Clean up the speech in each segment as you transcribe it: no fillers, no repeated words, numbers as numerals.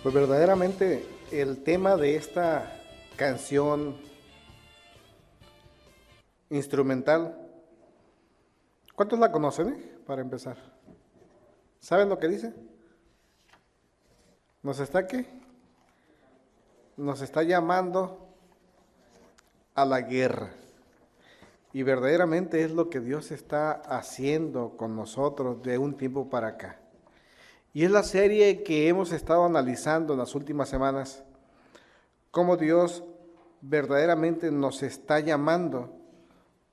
Pues verdaderamente el tema de esta canción instrumental, ¿cuántos la conocen, para empezar? ¿Saben lo que dice? ¿Nos está qué? Nos está llamando a la guerra. Y verdaderamente es lo que Dios está haciendo con nosotros de un tiempo para acá. Y es la serie que hemos estado analizando en las últimas semanas, cómo Dios verdaderamente nos está llamando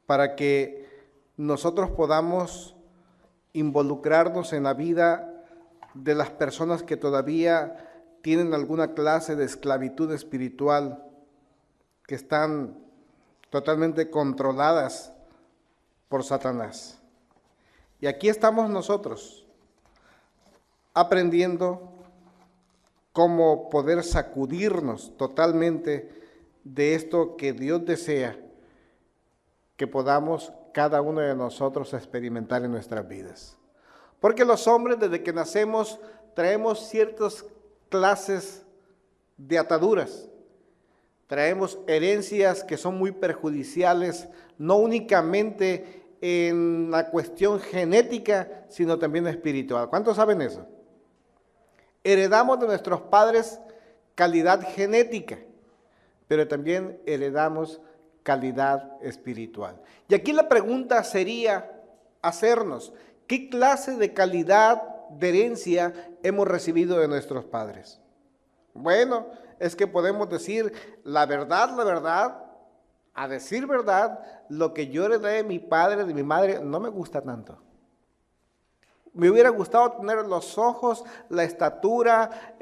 para que nosotros podamos involucrarnos en la vida de las personas que todavía tienen alguna clase de esclavitud espiritual, que están totalmente controladas por Satanás. Y aquí estamos nosotros, aprendiendo cómo poder sacudirnos totalmente de esto que Dios desea que podamos cada uno de nosotros experimentar en nuestras vidas. Porque los hombres desde que nacemos traemos ciertas clases de ataduras, traemos herencias que son muy perjudiciales, no únicamente en la cuestión genética, sino también espiritual. ¿Cuántos saben eso? Heredamos de nuestros padres calidad genética, pero también heredamos calidad espiritual. Y aquí la pregunta sería hacernos, ¿qué clase de calidad de herencia hemos recibido de nuestros padres? Bueno, es que podemos decir la verdad, a decir verdad, lo que yo heredé de mi padre, de mi madre, no me gusta tanto. Me hubiera gustado tener los ojos, la estatura,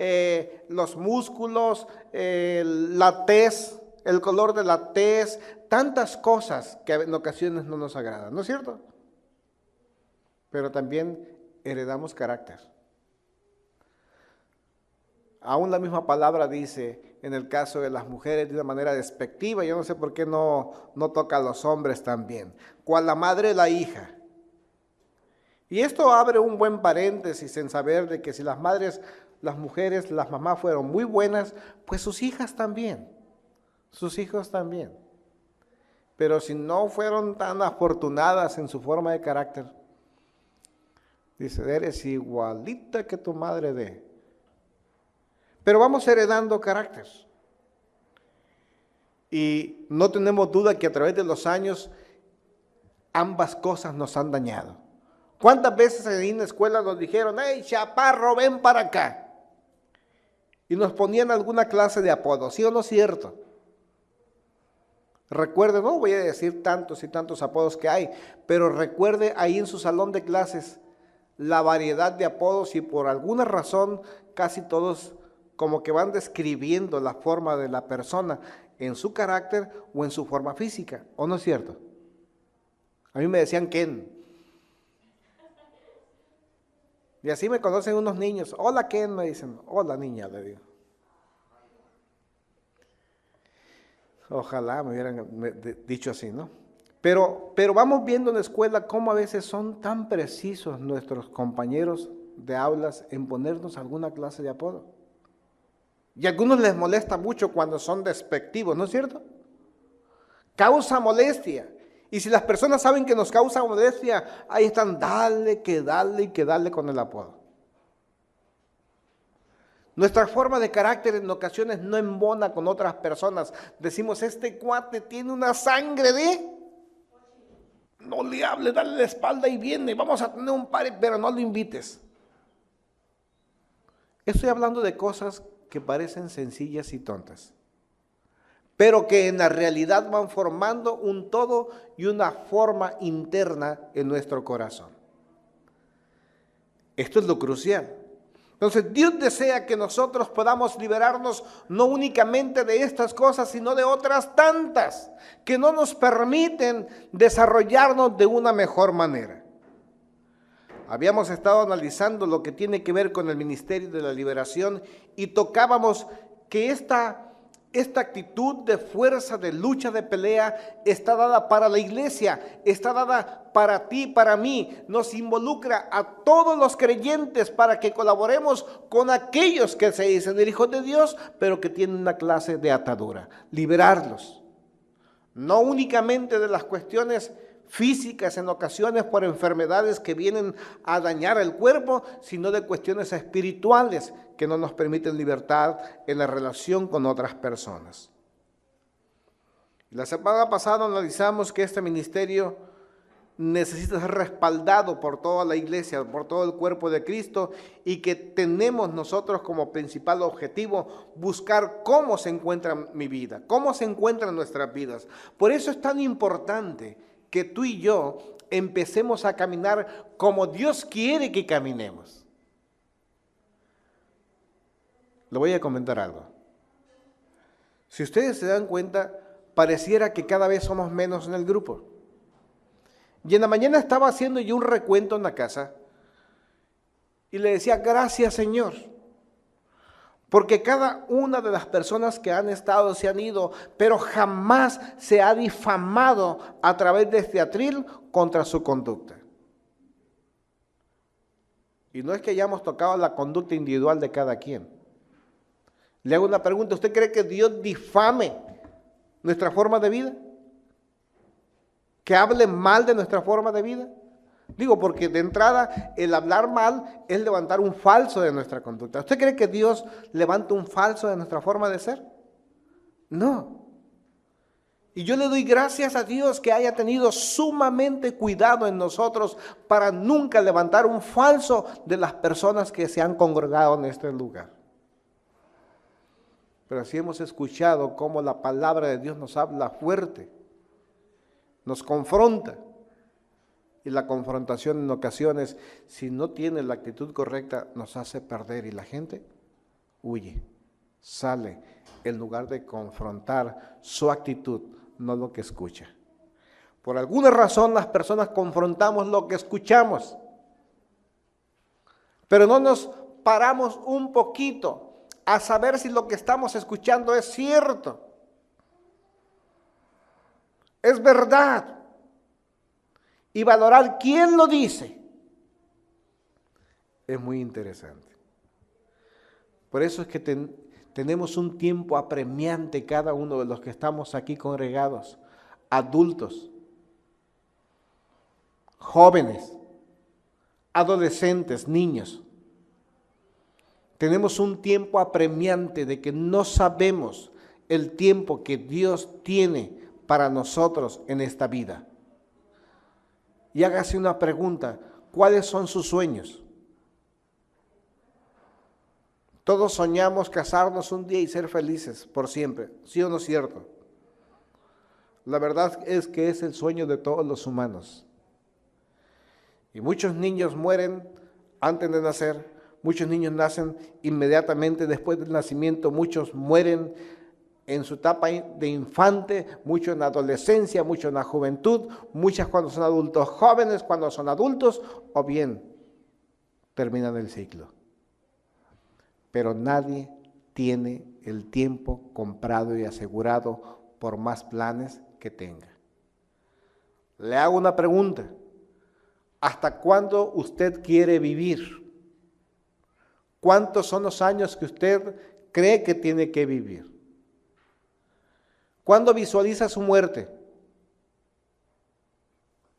los músculos, la tez, el color de la tez, tantas cosas que en ocasiones no nos agradan, ¿no es cierto? Pero también heredamos carácter. Aún la misma palabra dice, en el caso de las mujeres, de una manera despectiva, yo no sé por qué no toca a los hombres también, cual la madre la hija. Y esto abre un buen paréntesis en saber de que si las madres, las mujeres, las mamás fueron muy buenas, pues sus hijas también, sus hijos también. Pero si no fueron tan afortunadas en su forma de carácter, dice, eres igualita que tu madre de. Pero vamos heredando carácter. Y no tenemos duda que a través de los años ambas cosas nos han dañado. ¿Cuántas veces en la escuela nos dijeron, hey, chaparro, ven para acá? Y nos ponían alguna clase de apodo, ¿sí o no es cierto? Recuerde, no voy a decir tantos y tantos apodos que hay, pero recuerde ahí en su salón de clases la variedad de apodos y por alguna razón casi todos como que van describiendo la forma de la persona en su carácter o en su forma física, ¿o no es cierto? A mí me decían Ken. Y así me conocen unos niños. Hola Ken, me dicen. Hola niña, le digo. Ojalá me hubieran dicho así, ¿no? Pero vamos viendo en la escuela cómo a veces son tan precisos nuestros compañeros de aulas en ponernos alguna clase de apodo. Y a algunos les molesta mucho cuando son despectivos, ¿no es cierto? Causa molestia. Y si las personas saben que nos causa molestia, ahí están, dale con el apodo. Nuestra forma de carácter en ocasiones no embona con otras personas. Decimos, este cuate tiene una sangre de... No le hable, dale la espalda y viene, vamos a tener un par, pero no lo invites. Estoy hablando de cosas que parecen sencillas y tontas, pero que en la realidad van formando un todo y una forma interna en nuestro corazón. Esto es lo crucial. Entonces Dios desea que nosotros podamos liberarnos no únicamente de estas cosas, sino de otras tantas que no nos permiten desarrollarnos de una mejor manera. Habíamos estado analizando lo que tiene que ver con el ministerio de la liberación y tocábamos que esta Esta actitud de fuerza, de lucha, de pelea, está dada para la iglesia, está dada para ti, para mí. Nos involucra a todos los creyentes para que colaboremos con aquellos que se dicen hijos de Dios, pero que tienen una clase de atadura. Liberarlos. No únicamente de las cuestiones físicas en ocasiones por enfermedades que vienen a dañar el cuerpo, sino de cuestiones espirituales que no nos permiten libertad en la relación con otras personas. La semana pasada analizamos que este ministerio necesita ser respaldado por toda la iglesia, por todo el cuerpo de Cristo, y que tenemos nosotros como principal objetivo buscar cómo se encuentra mi vida, cómo se encuentran nuestras vidas. Por eso es tan importante que tú y yo empecemos a caminar como Dios quiere que caminemos. Le voy a comentar algo. Si ustedes se dan cuenta, pareciera que cada vez somos menos en el grupo. Y en la mañana estaba haciendo yo un recuento en la casa y le decía, gracias Señor, porque cada una de las personas que han estado se han ido, pero jamás se ha difamado a través de este atril contra su conducta. Y no es que hayamos tocado la conducta individual de cada quien. Le hago una pregunta, ¿usted cree que Dios difame nuestra forma de vida? ¿Que hable mal de nuestra forma de vida? Digo, porque de entrada el hablar mal es levantar un falso de nuestra conducta. ¿Usted cree que Dios levanta un falso de nuestra forma de ser? No. Y yo le doy gracias a Dios que haya tenido sumamente cuidado en nosotros para nunca levantar un falso de las personas que se han congregado en este lugar. Pero así hemos escuchado cómo la palabra de Dios nos habla fuerte, nos confronta. Y la confrontación en ocasiones, si no tiene la actitud correcta, nos hace perder y la gente huye, sale en lugar de confrontar su actitud, no lo que escucha. Por alguna razón las personas confrontamos lo que escuchamos, pero no nos paramos un poquito a saber si lo que estamos escuchando es cierto, es verdad. Y valorar quién lo dice es muy interesante. Por eso es que tenemos un tiempo apremiante cada uno de los que estamos aquí congregados, adultos, jóvenes, adolescentes, niños. Tenemos un tiempo apremiante de que no sabemos el tiempo que Dios tiene para nosotros en esta vida. Y hágase una pregunta, ¿cuáles son sus sueños? Todos soñamos casarnos un día y ser felices por siempre, ¿sí o no es cierto? La verdad es que es el sueño de todos los humanos. Y muchos niños mueren antes de nacer, muchos niños nacen inmediatamente después del nacimiento, muchos mueren en su etapa de infante, mucho en la adolescencia, mucho en la juventud, muchas cuando son adultos jóvenes, cuando son adultos, o bien terminan el ciclo. Pero nadie tiene el tiempo comprado y asegurado por más planes que tenga. Le hago una pregunta, ¿hasta cuándo usted quiere vivir? ¿Cuántos son los años que usted cree que tiene que vivir? ¿Cuándo visualiza su muerte?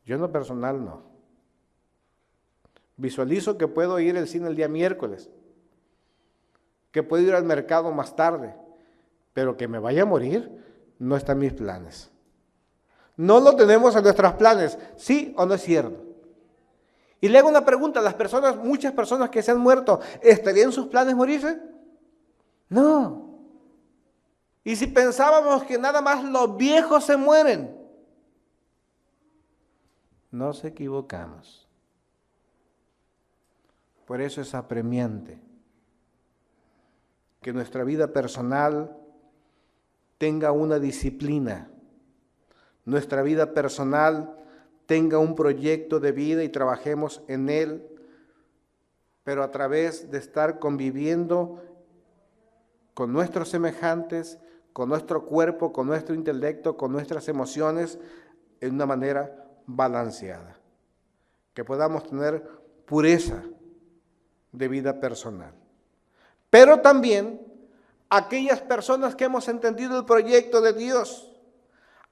Yo en lo personal no. Visualizo que puedo ir al cine el día miércoles, que puedo ir al mercado más tarde, pero que me vaya a morir no está en mis planes. No lo tenemos en nuestros planes, ¿sí o no es cierto? Y le hago una pregunta, muchas personas que se han muerto, ¿estarían en sus planes morirse? No. Y si pensábamos que nada más los viejos se mueren, nos equivocamos. Por eso es apremiante que nuestra vida personal tenga una disciplina, nuestra vida personal tenga un proyecto de vida y trabajemos en él, pero a través de estar conviviendo con nuestros semejantes, con nuestro cuerpo, con nuestro intelecto, con nuestras emociones, en una manera balanceada. Que podamos tener pureza de vida personal. Pero también aquellas personas que hemos entendido el proyecto de Dios,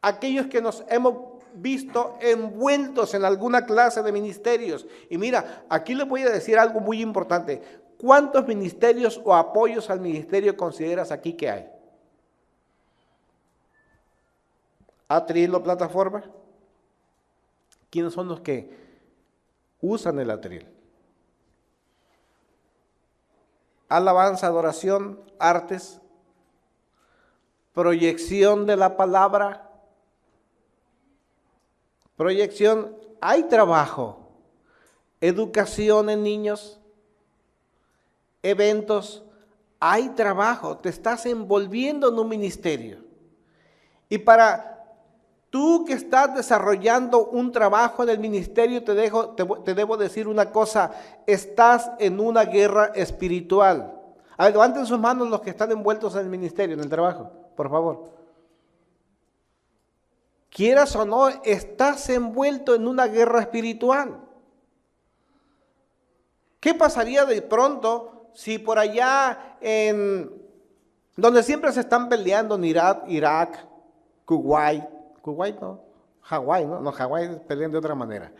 aquellos que nos hemos visto envueltos en alguna clase de ministerios. Y mira, aquí les voy a decir algo muy importante. ¿Cuántos ministerios o apoyos al ministerio consideras aquí que hay? ¿Atril o plataforma? ¿Quiénes son los que usan el atril? Alabanza, adoración, artes, proyección de la palabra, proyección, hay trabajo, educación en niños, eventos, hay trabajo, te estás envolviendo en un ministerio. Y para tú que estás desarrollando un trabajo en el ministerio, te debo decir una cosa, estás en una guerra espiritual. A ver, levanten sus manos los que están envueltos en el ministerio, en el trabajo, por favor. Quieras o no, estás envuelto en una guerra espiritual. ¿Qué pasaría de pronto si por allá, donde siempre se están peleando en Irak, Kuwait no, Hawái, no, Hawái pelean de otra manera.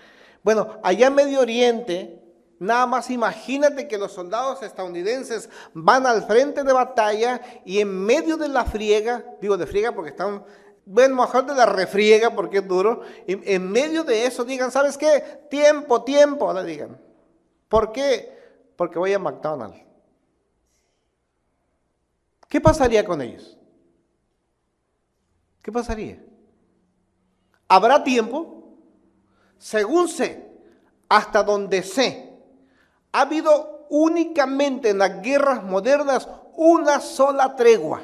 Bueno, allá en Medio Oriente, nada más imagínate que los soldados estadounidenses van al frente de batalla y en medio de la friega, digo de friega porque están, bueno, mejor de la refriega porque es duro, en medio de eso digan, ¿sabes qué? Tiempo, le digan. ¿Por qué? Porque voy a McDonald's. ¿Qué pasaría con ellos? ¿Qué pasaría? ¿Habrá tiempo? Según sé, hasta donde sé, ha habido únicamente en las guerras modernas una sola tregua.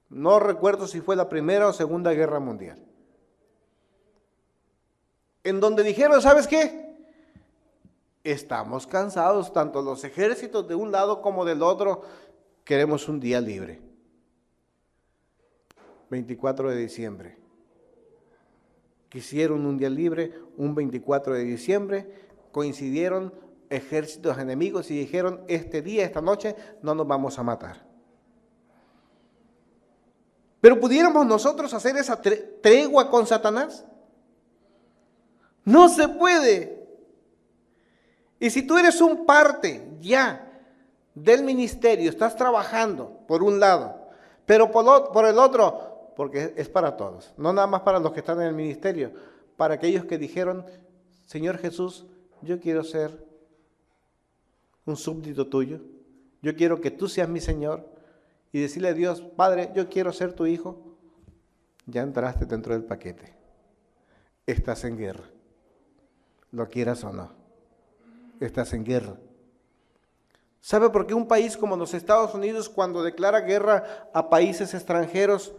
No recuerdo si fue la Primera o Segunda Guerra Mundial. En donde dijeron, ¿sabes qué? Estamos cansados, tanto los ejércitos de un lado como del otro, queremos un día libre. 24 de diciembre. Quisieron un día libre, un 24 de diciembre, coincidieron ejércitos enemigos y dijeron, este día, esta noche, no nos vamos a matar. Pero ¿pudiéramos nosotros hacer esa tregua con Satanás? No se puede. Y si tú eres un parte ya del ministerio, estás trabajando por un lado, pero por el otro, porque es para todos, no nada más para los que están en el ministerio, para aquellos que dijeron, Señor Jesús, yo quiero ser un súbdito tuyo, yo quiero que tú seas mi Señor, y decirle a Dios, Padre, yo quiero ser tu hijo, ya entraste dentro del paquete, estás en guerra, lo quieras o no, estás en guerra. ¿Sabe por qué un país como los Estados Unidos, cuando declara guerra a países extranjeros,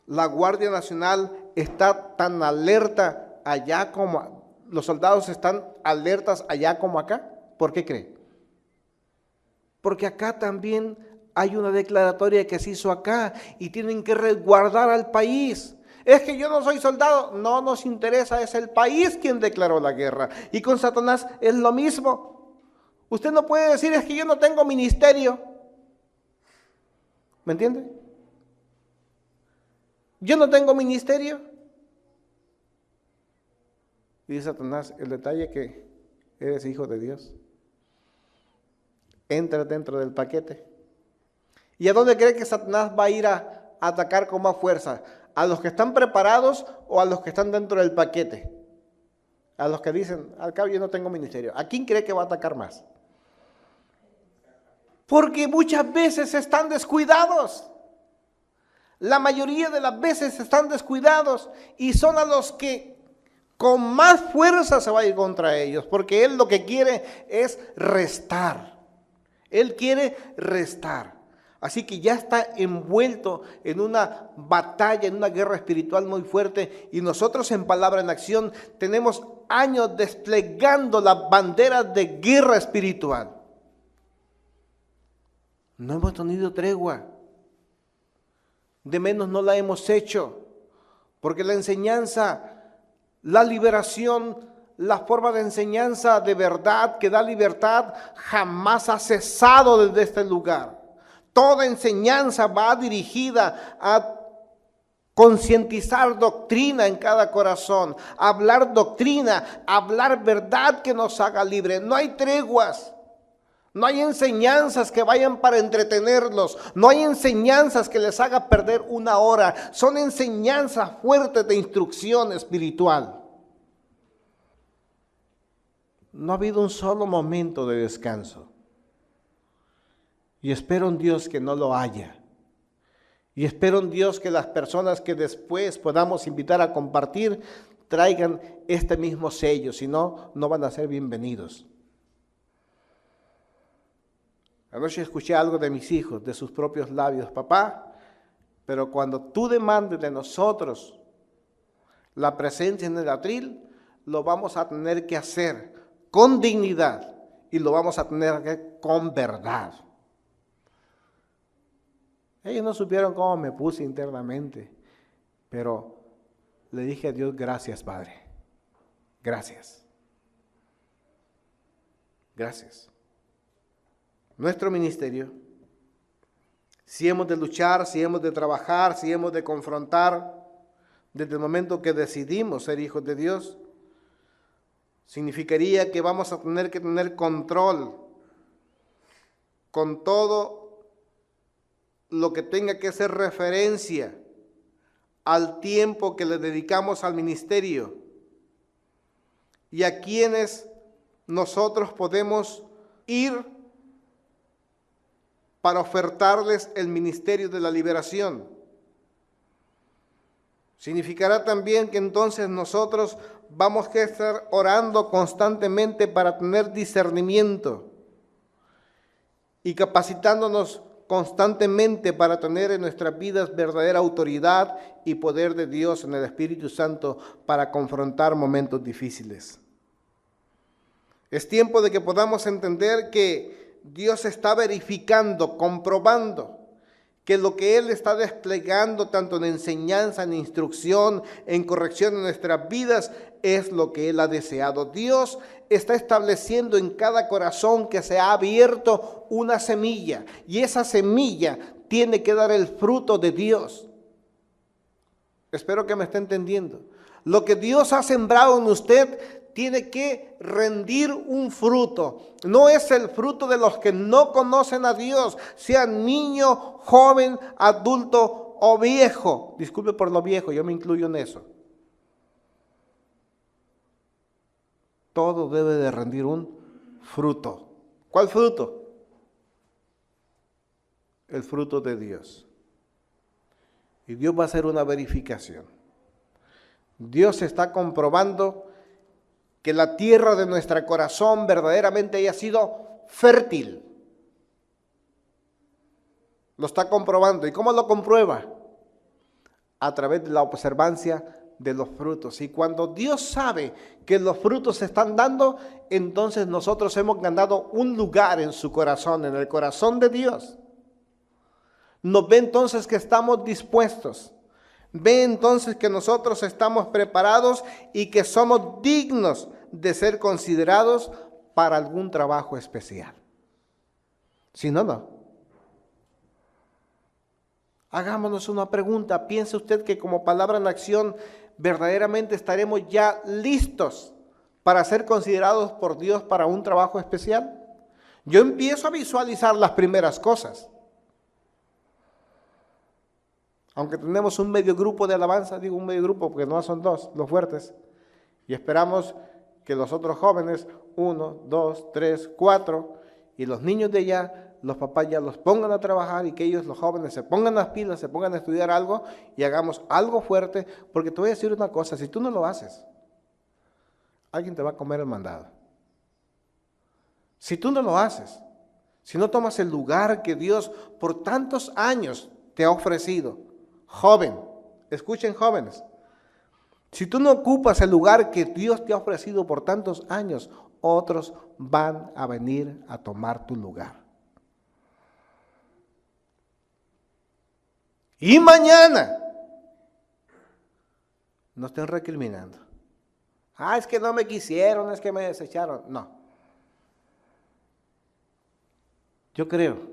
la Guardia Nacional está tan alerta allá como, los soldados están alertas allá como acá? ¿Por qué cree? Porque acá también hay una declaratoria que se hizo acá y tienen que resguardar al país. Es que yo no soy soldado, no nos interesa, es el país quien declaró la guerra. Y con Satanás es lo mismo. Usted no puede decir, es que yo no tengo ministerio. ¿Me entiende? Yo no tengo ministerio. Y dice Satanás, el detalle es que eres hijo de Dios. Entra dentro del paquete. ¿Y a dónde cree que Satanás va a ir a atacar con más fuerza? ¿A los que están preparados o a los que están dentro del paquete? A los que dicen, al cabo yo no tengo ministerio. ¿A quién cree que va a atacar más? Porque muchas veces están descuidados. La mayoría de las veces están descuidados y son a los que con más fuerza se va a ir contra ellos, porque él lo que quiere es restar. Él quiere restar. Así que ya está envuelto en una batalla, en una guerra espiritual muy fuerte, y nosotros en Palabra en Acción tenemos años desplegando las banderas de guerra espiritual. No hemos tenido tregua. De menos no la hemos hecho, porque la enseñanza, la liberación, la forma de enseñanza de verdad que da libertad jamás ha cesado desde este lugar. Toda enseñanza va dirigida a concientizar doctrina en cada corazón, hablar doctrina, hablar verdad que nos haga libre. No hay treguas. No hay enseñanzas que vayan para entretenerlos. No hay enseñanzas que les haga perder una hora. Son enseñanzas fuertes de instrucción espiritual. No ha habido un solo momento de descanso. Y espero en Dios que no lo haya. Y espero en Dios que las personas que después podamos invitar a compartir traigan este mismo sello. Si no, no van a ser bienvenidos. Anoche escuché algo de mis hijos, de sus propios labios. Papá, pero cuando tú demandes de nosotros la presencia en el atril, lo vamos a tener que hacer con dignidad y lo vamos a tener que hacer con verdad. Ellos no supieron cómo me puse internamente, pero le dije a Dios, gracias, Padre. Gracias. Gracias. Nuestro ministerio, si hemos de luchar, si hemos de trabajar, si hemos de confrontar, desde el momento que decidimos ser hijos de Dios, significaría que vamos a tener que tener control con todo lo que tenga que ser referencia al tiempo que le dedicamos al ministerio y a quienes nosotros podemos ir para ofertarles el ministerio de la liberación. Significará también que entonces nosotros vamos a estar orando constantemente para tener discernimiento y capacitándonos constantemente para tener en nuestras vidas verdadera autoridad y poder de Dios en el Espíritu Santo para confrontar momentos difíciles. Es tiempo de que podamos entender que Dios está verificando, comprobando que lo que Él está desplegando tanto en enseñanza, en instrucción, en corrección en nuestras vidas, es lo que Él ha deseado. Dios está estableciendo en cada corazón que se ha abierto una semilla y esa semilla tiene que dar el fruto de Dios. Espero que me esté entendiendo. Lo que Dios ha sembrado en usted tiene que rendir un fruto. No es el fruto de los que no conocen a Dios, sea niño, joven, adulto o viejo. Disculpe por lo viejo, yo me incluyo en eso. Todo debe de rendir un fruto. ¿Cuál fruto? El fruto de Dios. Y Dios va a hacer una verificación. Dios está comprobando que la tierra de nuestro corazón verdaderamente haya sido fértil. Lo está comprobando. ¿Y cómo lo comprueba? A través de la observancia de los frutos. Y cuando Dios sabe que los frutos se están dando, entonces nosotros hemos ganado un lugar en su corazón, en el corazón de Dios. Nos ve entonces que estamos dispuestos. Ve entonces que nosotros estamos preparados y que somos dignos de ser considerados para algún trabajo especial. Si no, no. Hagámonos una pregunta. ¿Piensa usted que como Palabra en Acción verdaderamente estaremos ya listos para ser considerados por Dios para un trabajo especial? Yo empiezo a visualizar las primeras cosas. Aunque tenemos un medio grupo de alabanza, digo un medio grupo porque no son dos, los fuertes, y esperamos que los otros jóvenes, 1, 2, 3, 4, y los niños de allá, los papás ya los pongan a trabajar y que ellos, los jóvenes, se pongan las pilas, se pongan a estudiar algo y hagamos algo fuerte, porque te voy a decir una cosa, si tú no lo haces, alguien te va a comer el mandado. Si tú no lo haces, si no tomas el lugar que Dios por tantos años te ha ofrecido, joven, escuchen jóvenes, si tú no ocupas el lugar que Dios te ha ofrecido por tantos años, otros van a venir a tomar tu lugar. y mañana no estén recriminando. Es que no me quisieron, es que me desecharon. No. Yo creo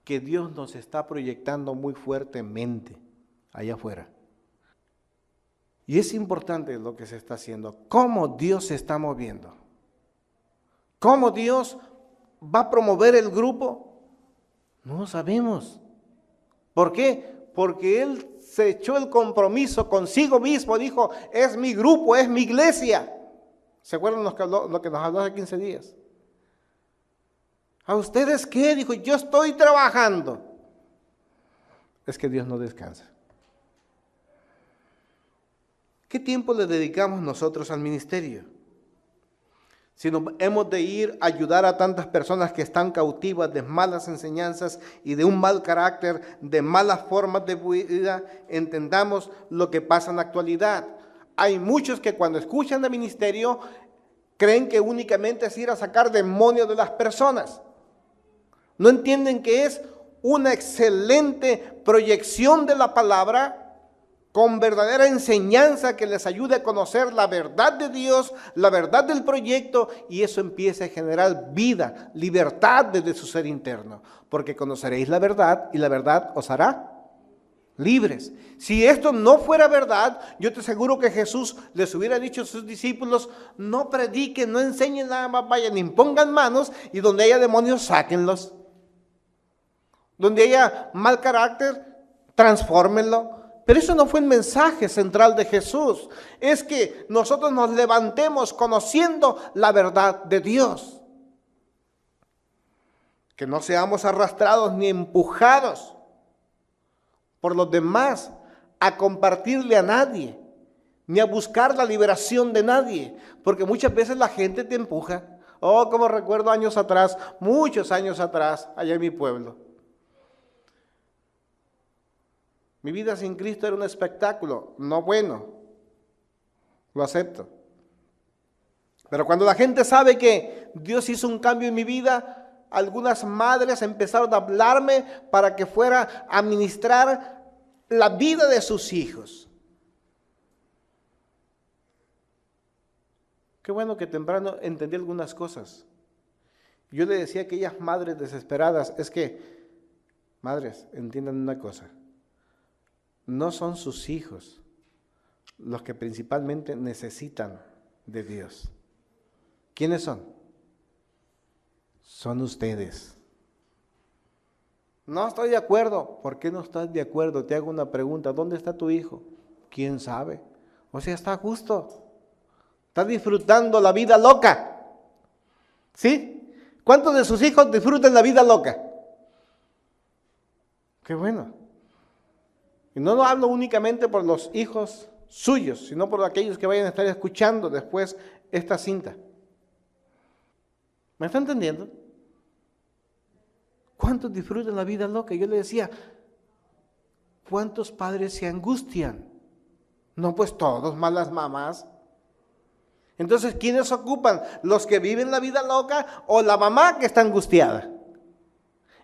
que Dios nos está proyectando muy fuertemente allá afuera. Y es importante lo que se está haciendo. ¿Cómo Dios se está moviendo? ¿Cómo Dios va a promover el grupo? No lo sabemos. ¿Por qué? Porque Él se echó el compromiso consigo mismo, dijo, es mi grupo, es mi iglesia. ¿Se acuerdan lo que nos habló hace 15 días? ¿A ustedes qué? Dijo, yo estoy trabajando. Es que Dios no descansa. ¿Qué tiempo le dedicamos nosotros al ministerio? Si nos hemos de ir a ayudar a tantas personas que están cautivas de malas enseñanzas y de un mal carácter, de malas formas de vida, entendamos lo que pasa en la actualidad. Hay muchos que cuando escuchan el ministerio creen que únicamente es ir a sacar demonios de las personas. No entienden que es una excelente proyección de la palabra con verdadera enseñanza que les ayude a conocer la verdad de Dios, la verdad del proyecto, y eso empieza a generar vida, libertad desde su ser interno, porque conoceréis la verdad y la verdad os hará libres. Si esto no fuera verdad, yo te aseguro que Jesús les hubiera dicho a sus discípulos, no prediquen, no enseñen nada más, vayan, impongan manos y donde haya demonios, sáquenlos. Donde haya mal carácter, transfórmenlo. Pero eso no fue el mensaje central de Jesús. Es que nosotros nos levantemos conociendo la verdad de Dios. Que no seamos arrastrados ni empujados por los demás a compartirle a nadie, ni a buscar la liberación de nadie. Porque muchas veces la gente te empuja. Como recuerdo años atrás, muchos años atrás, allá en mi pueblo. Mi vida sin Cristo era un espectáculo, no bueno, lo acepto. Pero cuando la gente sabe que Dios hizo un cambio en mi vida, algunas madres empezaron a hablarme para que fuera a ministrar la vida de sus hijos. Qué bueno que temprano entendí algunas cosas. Yo le decía a aquellas madres desesperadas, es que, madres, entiendan una cosa. No son sus hijos los que principalmente necesitan de Dios. ¿Quiénes son? Son ustedes. No estoy de acuerdo. ¿Por qué no estás de acuerdo? Te hago una pregunta. ¿Dónde está tu hijo? ¿Quién sabe? O sea, está a gusto. Está disfrutando la vida loca. ¿Sí? ¿Cuántos de sus hijos disfrutan la vida loca? Qué bueno. Y no lo hablo únicamente por los hijos suyos, sino por aquellos que vayan a estar escuchando después esta cinta. ¿Me está entendiendo? ¿Cuántos disfrutan la vida loca? Yo le decía, ¿cuántos padres se angustian? No, pues todos, más las mamás. Entonces, ¿quiénes ocupan? ¿Los que viven la vida loca o la mamá que está angustiada?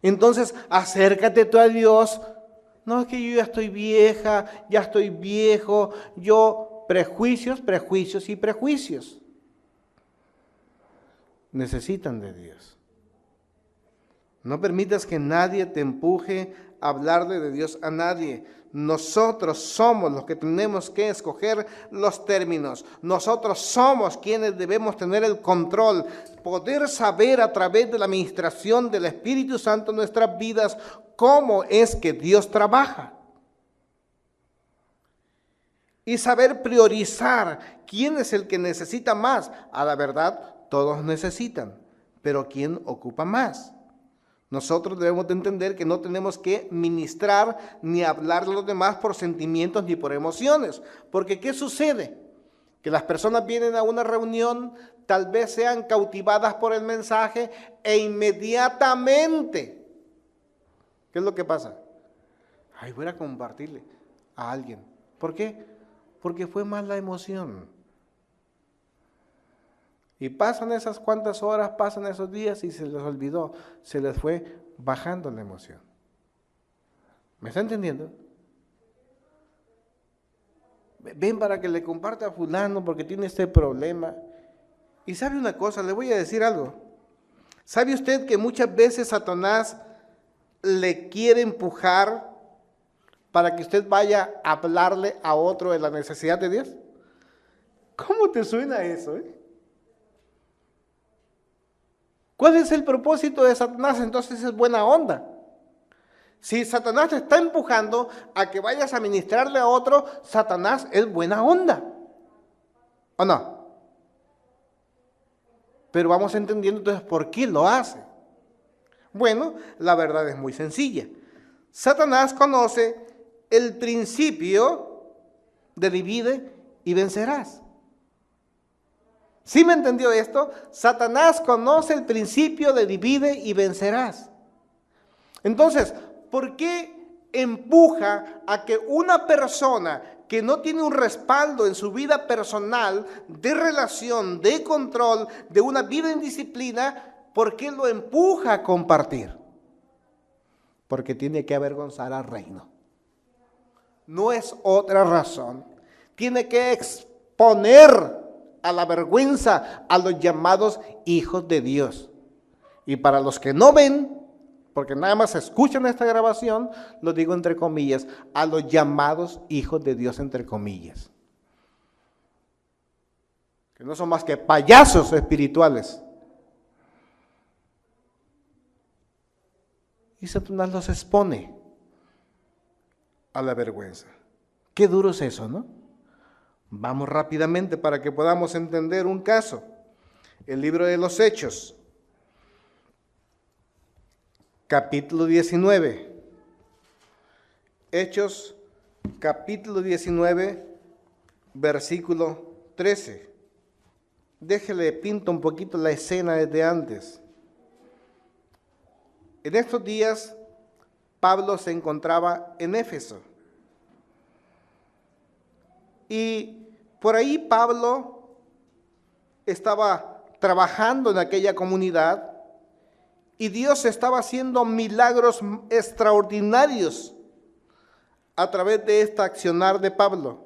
Entonces, acércate tú a Dios. No, es que yo ya estoy vieja, ya estoy viejo, prejuicios y prejuicios. Necesitan de Dios. No permitas que nadie te empuje a hablarle de Dios a nadie. Nosotros somos los que tenemos que escoger los términos. Nosotros somos quienes debemos tener el control, poder saber a través de la administración del Espíritu Santo en nuestras vidas cómo es que Dios trabaja. Y saber priorizar quién es el que necesita más. A la verdad, todos necesitan, pero ¿quién ocupa más? Nosotros debemos de entender que no tenemos que ministrar ni hablar de los demás por sentimientos ni por emociones. Porque ¿qué sucede? Que las personas vienen a una reunión, tal vez sean cautivadas por el mensaje e inmediatamente, ¿qué es lo que pasa? Voy a compartirle a alguien. ¿Por qué? Porque fue más la emoción. Y pasan esas cuantas horas, pasan esos días y se les olvidó, se les fue bajando la emoción. ¿Me está entendiendo? Ven para que le comparta a fulano porque tiene este problema. Y sabe una cosa, le voy a decir algo. ¿Sabe usted que muchas veces Satanás le quiere empujar para que usted vaya a hablarle a otro de la necesidad de Dios? ¿Cómo te suena eso? ¿Cuál es el propósito de Satanás? Entonces es buena onda. Si Satanás te está empujando a que vayas a ministrarle a otro, Satanás es buena onda. ¿O no? Pero vamos entendiendo entonces por qué lo hace. Bueno, la verdad es muy sencilla. Satanás conoce el principio de divide y vencerás. ¿Sí me entendió esto? Satanás conoce el principio de divide y vencerás. Entonces, ¿por qué empuja a que una persona que no tiene un respaldo en su vida personal, de relación, de control, de una vida en disciplina, por qué lo empuja a compartir? Porque tiene que avergonzar al reino. No es otra razón. Tiene que exponer a la vergüenza a los llamados hijos de Dios. Y para los que no ven, porque nada más escuchan esta grabación, lo digo entre comillas, a los llamados hijos de Dios entre comillas. Que no son más que payasos espirituales. Y Satanás los expone a la vergüenza. Qué duro es eso, ¿no? Vamos rápidamente para que podamos entender un caso. El libro de los Hechos, capítulo 19. Hechos, capítulo 19, versículo 13. Déjele, pinto un poquito la escena desde antes. En estos días, Pablo se encontraba en Éfeso. Y por ahí Pablo estaba trabajando en aquella comunidad y Dios estaba haciendo milagros extraordinarios a través de este accionar de Pablo.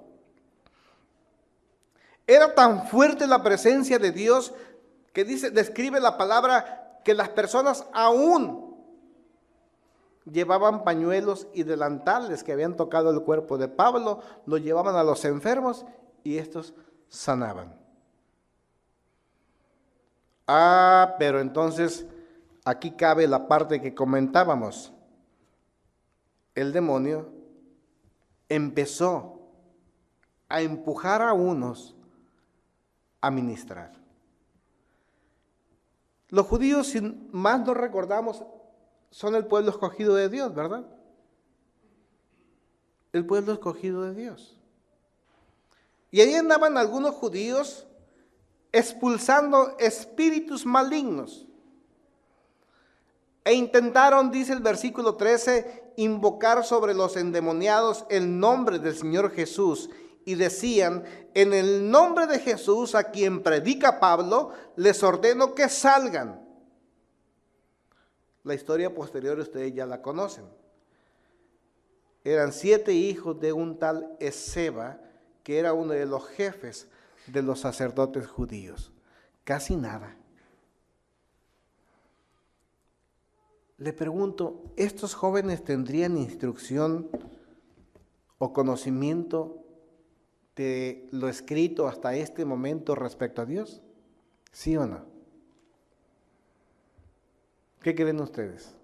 Era tan fuerte la presencia de Dios que describe la palabra que las personas aún llevaban pañuelos y delantales que habían tocado el cuerpo de Pablo, los llevaban a los enfermos y estos sanaban. Pero entonces aquí cabe la parte que comentábamos. El demonio empezó a empujar a unos a ministrar. Los judíos, sin más no recordamos, son el pueblo escogido de Dios, ¿verdad? El pueblo escogido de Dios. Y ahí andaban algunos judíos expulsando espíritus malignos. E intentaron, dice el versículo 13, invocar sobre los endemoniados el nombre del Señor Jesús. Y decían, en el nombre de Jesús, a quien predica Pablo, les ordeno que salgan. La historia posterior ustedes ya la conocen. Eran 7 hijos de un tal Esceva, que era uno de los jefes de los sacerdotes judíos. Casi nada. Le pregunto, ¿estos jóvenes tendrían instrucción o conocimiento de lo escrito hasta este momento respecto a Dios? ¿Sí o no? ¿Qué creen ustedes?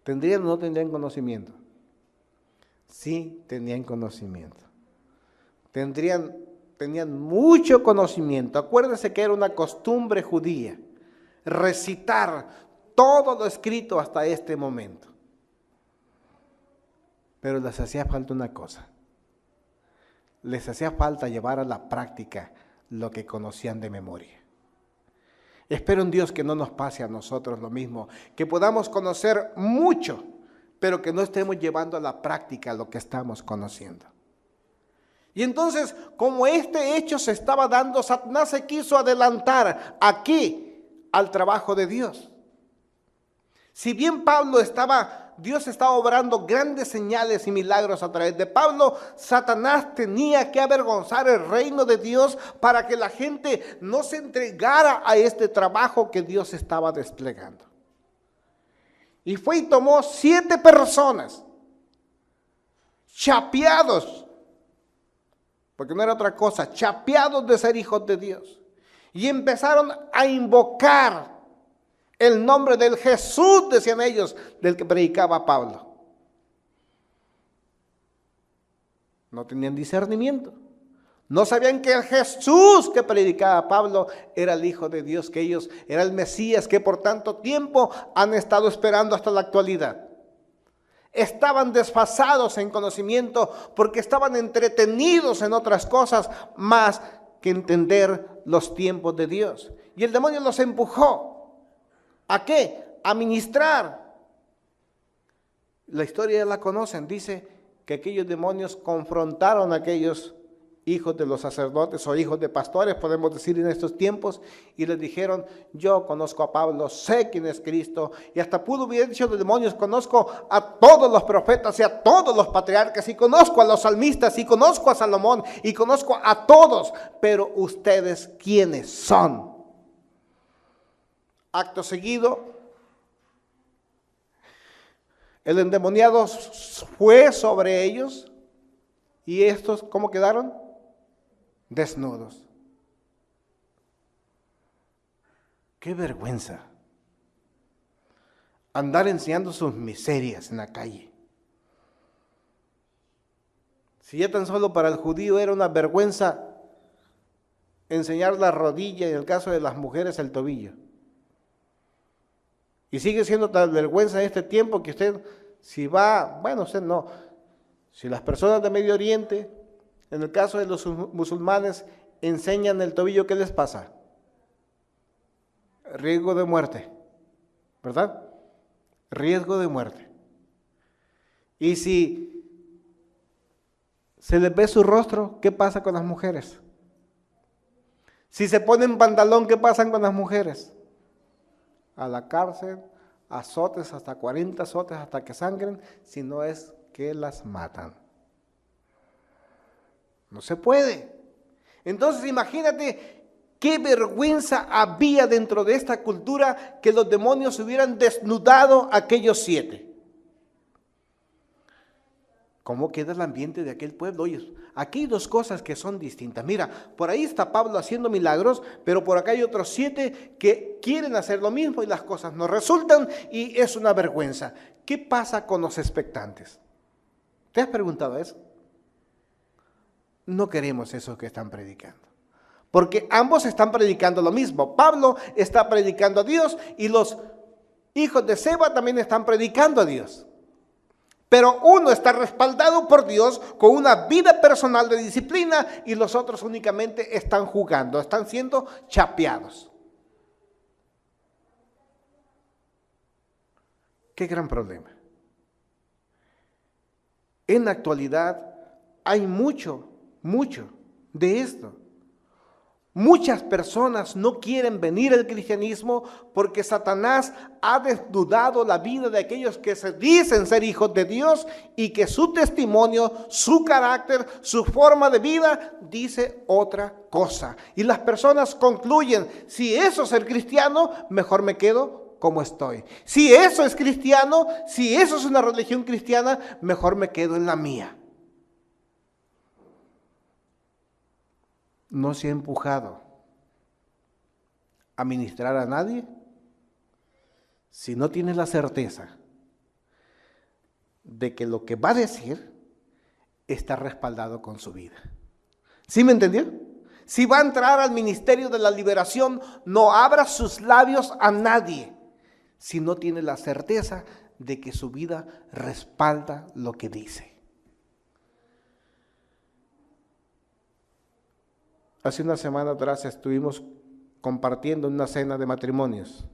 ¿Tendrían o no tendrían conocimiento? Sí, tenían conocimiento. Tenían mucho conocimiento. Acuérdense que era una costumbre judía recitar todo lo escrito hasta este momento. Pero les hacía falta una cosa. Les hacía falta llevar a la práctica lo que conocían de memoria. Espero en Dios que no nos pase a nosotros lo mismo, que podamos conocer mucho, pero que no estemos llevando a la práctica lo que estamos conociendo. Y entonces, como este hecho se estaba dando, Satanás se quiso adelantar aquí al trabajo de Dios. Si bien Pablo estaba Dios estaba obrando grandes señales y milagros a través de Pablo, Satanás tenía que avergonzar el reino de Dios para que la gente no se entregara a este trabajo que Dios estaba desplegando. Y fue y tomó 7 personas, chapeados, porque no era otra cosa, chapeados de ser hijos de Dios. Y empezaron a invocar el nombre del Jesús, decían ellos, del que predicaba Pablo. No tenían discernimiento. No sabían que el Jesús que predicaba Pablo era el Hijo de Dios, que ellos era el Mesías, que por tanto tiempo han estado esperando hasta la actualidad. Estaban desfasados en conocimiento porque estaban entretenidos en otras cosas más que entender los tiempos de Dios. Y el demonio los empujó. ¿A qué? A ministrar. La historia ya la conocen. Dice que aquellos demonios confrontaron a aquellos hijos de los sacerdotes o hijos de pastores, podemos decir en estos tiempos, y les dijeron: yo conozco a Pablo, sé quién es Cristo, y hasta pudo haber dicho los demonios: conozco a todos los profetas y a todos los patriarcas, y conozco a los salmistas, y conozco a Salomón, y conozco a todos, pero ustedes ¿quiénes son? Acto seguido, el endemoniado fue sobre ellos, y estos, ¿cómo quedaron? Desnudos. Qué vergüenza andar enseñando sus miserias en la calle. Si ya tan solo para el judío era una vergüenza enseñar la rodilla, y en el caso de las mujeres el tobillo, y sigue siendo tal vergüenza en este tiempo que usted, si va, bueno, usted no, si las personas de Medio Oriente, en el caso de los musulmanes, enseñan el tobillo, ¿qué les pasa? Riesgo de muerte, ¿verdad? Riesgo de muerte. Y si se les ve su rostro, ¿qué pasa con las mujeres? Si se ponen pantalón, ¿qué pasa con las mujeres? A la cárcel, azotes, hasta 40 azotes hasta que sangren, si no es que las matan. No se puede. Entonces imagínate qué vergüenza había dentro de esta cultura que los demonios hubieran desnudado a aquellos 7. ¿Cómo queda el ambiente de aquel pueblo? Oye, aquí hay 2 cosas que son distintas. Mira, por ahí está Pablo haciendo milagros, pero por acá hay otros 7 que quieren hacer lo mismo y las cosas no resultan y es una vergüenza. ¿Qué pasa con los expectantes? ¿Te has preguntado eso? No queremos eso que están predicando, porque ambos están predicando lo mismo. Pablo está predicando a Dios y los hijos de Seba también están predicando a Dios. Pero uno está respaldado por Dios con una vida personal de disciplina y los otros únicamente están jugando, están siendo chapeados. Qué gran problema. En la actualidad hay mucho de esto. Muchas personas no quieren venir al cristianismo porque Satanás ha desnudado la vida de aquellos que se dicen ser hijos de Dios y que su testimonio, su carácter, su forma de vida dice otra cosa. Y las personas concluyen: si eso es ser cristiano, mejor me quedo como estoy. Si eso es cristiano, si eso es una religión cristiana, mejor me quedo en la mía. No se ha empujado a ministrar a nadie si no tiene la certeza de que lo que va a decir está respaldado con su vida. ¿Sí me entendió? Si va a entrar al ministerio de la liberación, no abra sus labios a nadie si no tiene la certeza de que su vida respalda lo que dice. Hace una semana atrás estuvimos compartiendo una cena de matrimonios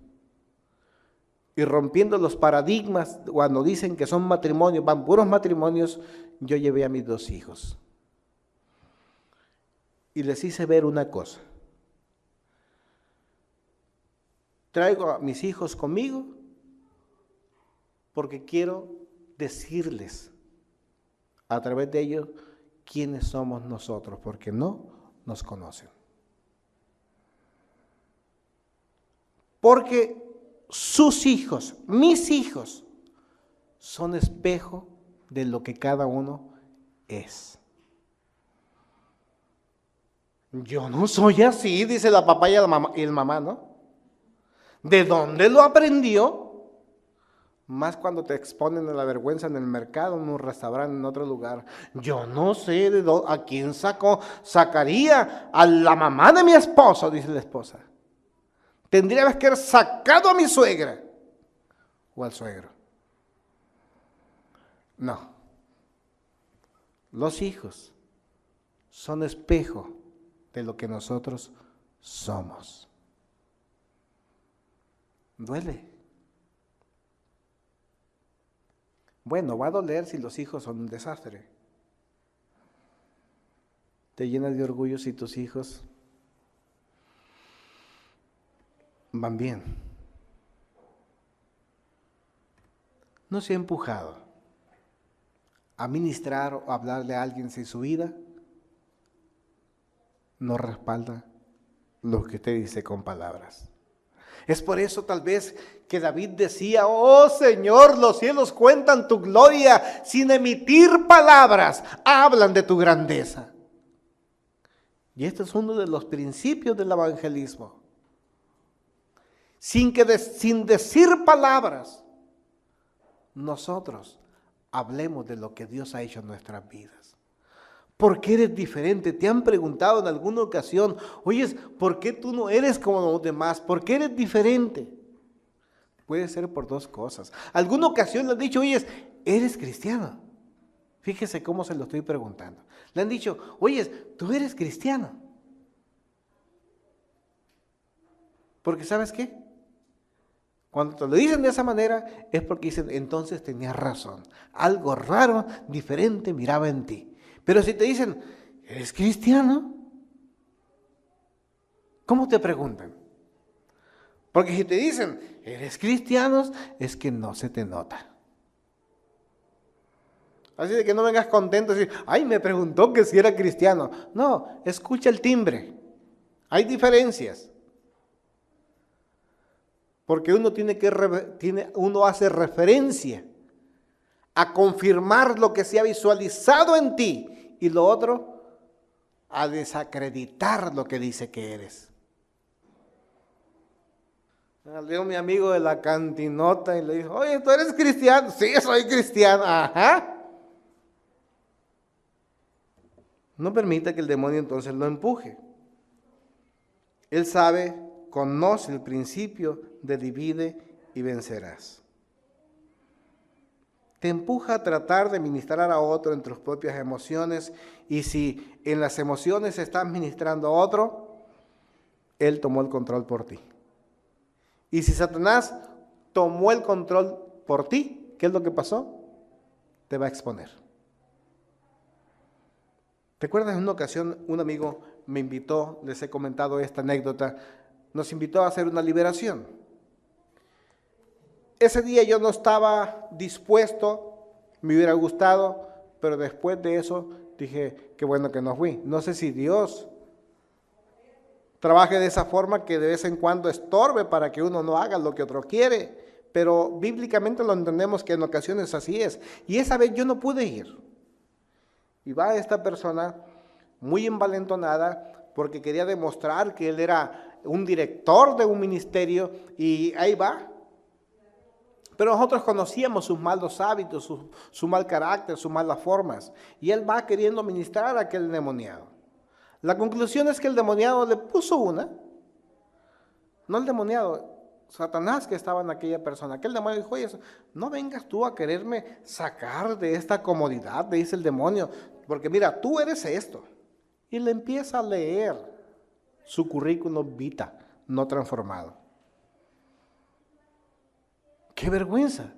y rompiendo los paradigmas. Cuando dicen que son matrimonios, van puros matrimonios, yo llevé a mis 2 hijos y les hice ver una cosa: traigo a mis hijos conmigo porque quiero decirles a través de ellos quiénes somos nosotros, porque no nos conocen. Porque sus hijos, mis hijos, son espejo de lo que cada uno es. Yo no soy así, dice la papá y el mamá, ¿no? ¿De dónde lo aprendió? Más cuando te exponen a la vergüenza en el mercado, en un restaurante, en otro lugar. Yo no sé de dónde, a quién sacaría a la mamá de mi esposo, dice la esposa. Tendría que haber sacado a mi suegra o al suegro. No. Los hijos son espejo de lo que nosotros somos. Duele. Bueno, va a doler si los hijos son un desastre. Te llenas de orgullo si tus hijos van bien. No se ha empujado a ministrar o hablarle a alguien si su vida no respalda lo que usted dice con palabras. Es por eso tal vez que David decía, oh Señor, los cielos cuentan tu gloria, sin emitir palabras, hablan de tu grandeza. Y este es uno de los principios del evangelismo. Sin decir palabras, nosotros hablemos de lo que Dios ha hecho en nuestras vidas. ¿Por qué eres diferente? Te han preguntado en alguna ocasión, oye, ¿por qué tú no eres como los demás? ¿Por qué eres diferente? Puede ser por dos cosas. Alguna ocasión le han dicho, oye, ¿eres cristiano? Fíjese cómo se lo estoy preguntando. Le han dicho, oye, ¿tú eres cristiano? Porque ¿sabes qué? Cuando te lo dicen de esa manera es porque dicen, entonces tenías razón. Algo raro, diferente miraba en ti. Pero si te dicen, ¿eres cristiano? ¿Cómo te preguntan? Porque si te dicen, ¿eres cristiano? Es que no se te nota. Así de que no vengas contento y decir, ay, me preguntó que si era cristiano. No, escucha el timbre. Hay diferencias. Porque uno hace referencia a confirmar lo que se ha visualizado en ti y lo otro a desacreditar lo que dice que eres. Leo a mi amigo de la cantinota y le dijo, oye, ¿tú eres cristiano? Sí, soy cristiano. Ajá. No permita que el demonio entonces lo empuje. Él sabe, conoce el principio de divide y vencerás. Te empuja a tratar de ministrar a otro en tus propias emociones, y si en las emociones estás ministrando a otro, él tomó el control por ti. Y si Satanás tomó el control por ti, ¿qué es lo que pasó? Te va a exponer. ¿Recuerdas en una ocasión un amigo me invitó, les he comentado esta anécdota, nos invitó a hacer una liberación? Ese día yo no estaba dispuesto, me hubiera gustado, pero después de eso dije, qué bueno que no fui. No sé si Dios trabaje de esa forma que de vez en cuando estorbe para que uno no haga lo que otro quiere, pero bíblicamente lo entendemos que en ocasiones así es. Y esa vez yo no pude ir. Y va esta persona muy envalentonada porque quería demostrar que él era un director de un ministerio y ahí va. Pero nosotros conocíamos sus malos hábitos, su mal carácter, sus malas formas. Y él va queriendo ministrar a aquel endemoniado. La conclusión es que el endemoniado le puso una. No el endemoniado, Satanás que estaba en aquella persona. Aquel demonio dijo, oye, no vengas tú a quererme sacar de esta comodidad, le dice el demonio. Porque mira, tú eres esto. Y le empieza a leer su currículum vitae, no transformado. ¡Qué vergüenza!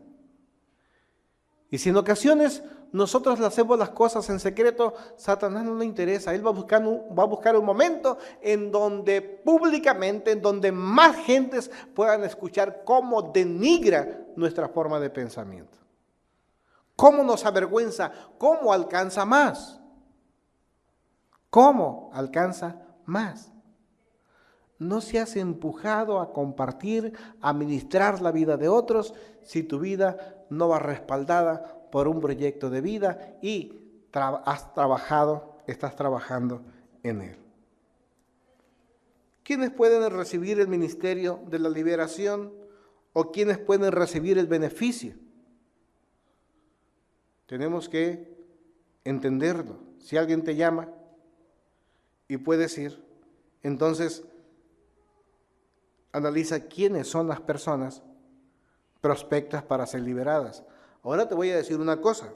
Y si en ocasiones nosotros le hacemos las cosas en secreto, Satanás no le interesa. Él va a buscar un momento en donde públicamente, en donde más gentes puedan escuchar cómo denigra nuestra forma de pensamiento. Cómo nos avergüenza, cómo alcanza más. ¿Cómo alcanza más? No seas empujado a compartir, a ministrar la vida de otros si tu vida no va respaldada por un proyecto de vida y estás trabajando en él. ¿Quiénes pueden recibir el ministerio de la liberación o quiénes pueden recibir el beneficio? Tenemos que entenderlo. Si alguien te llama y puedes ir, entonces analiza quiénes son las personas prospectas para ser liberadas. Ahora te voy a decir una cosa.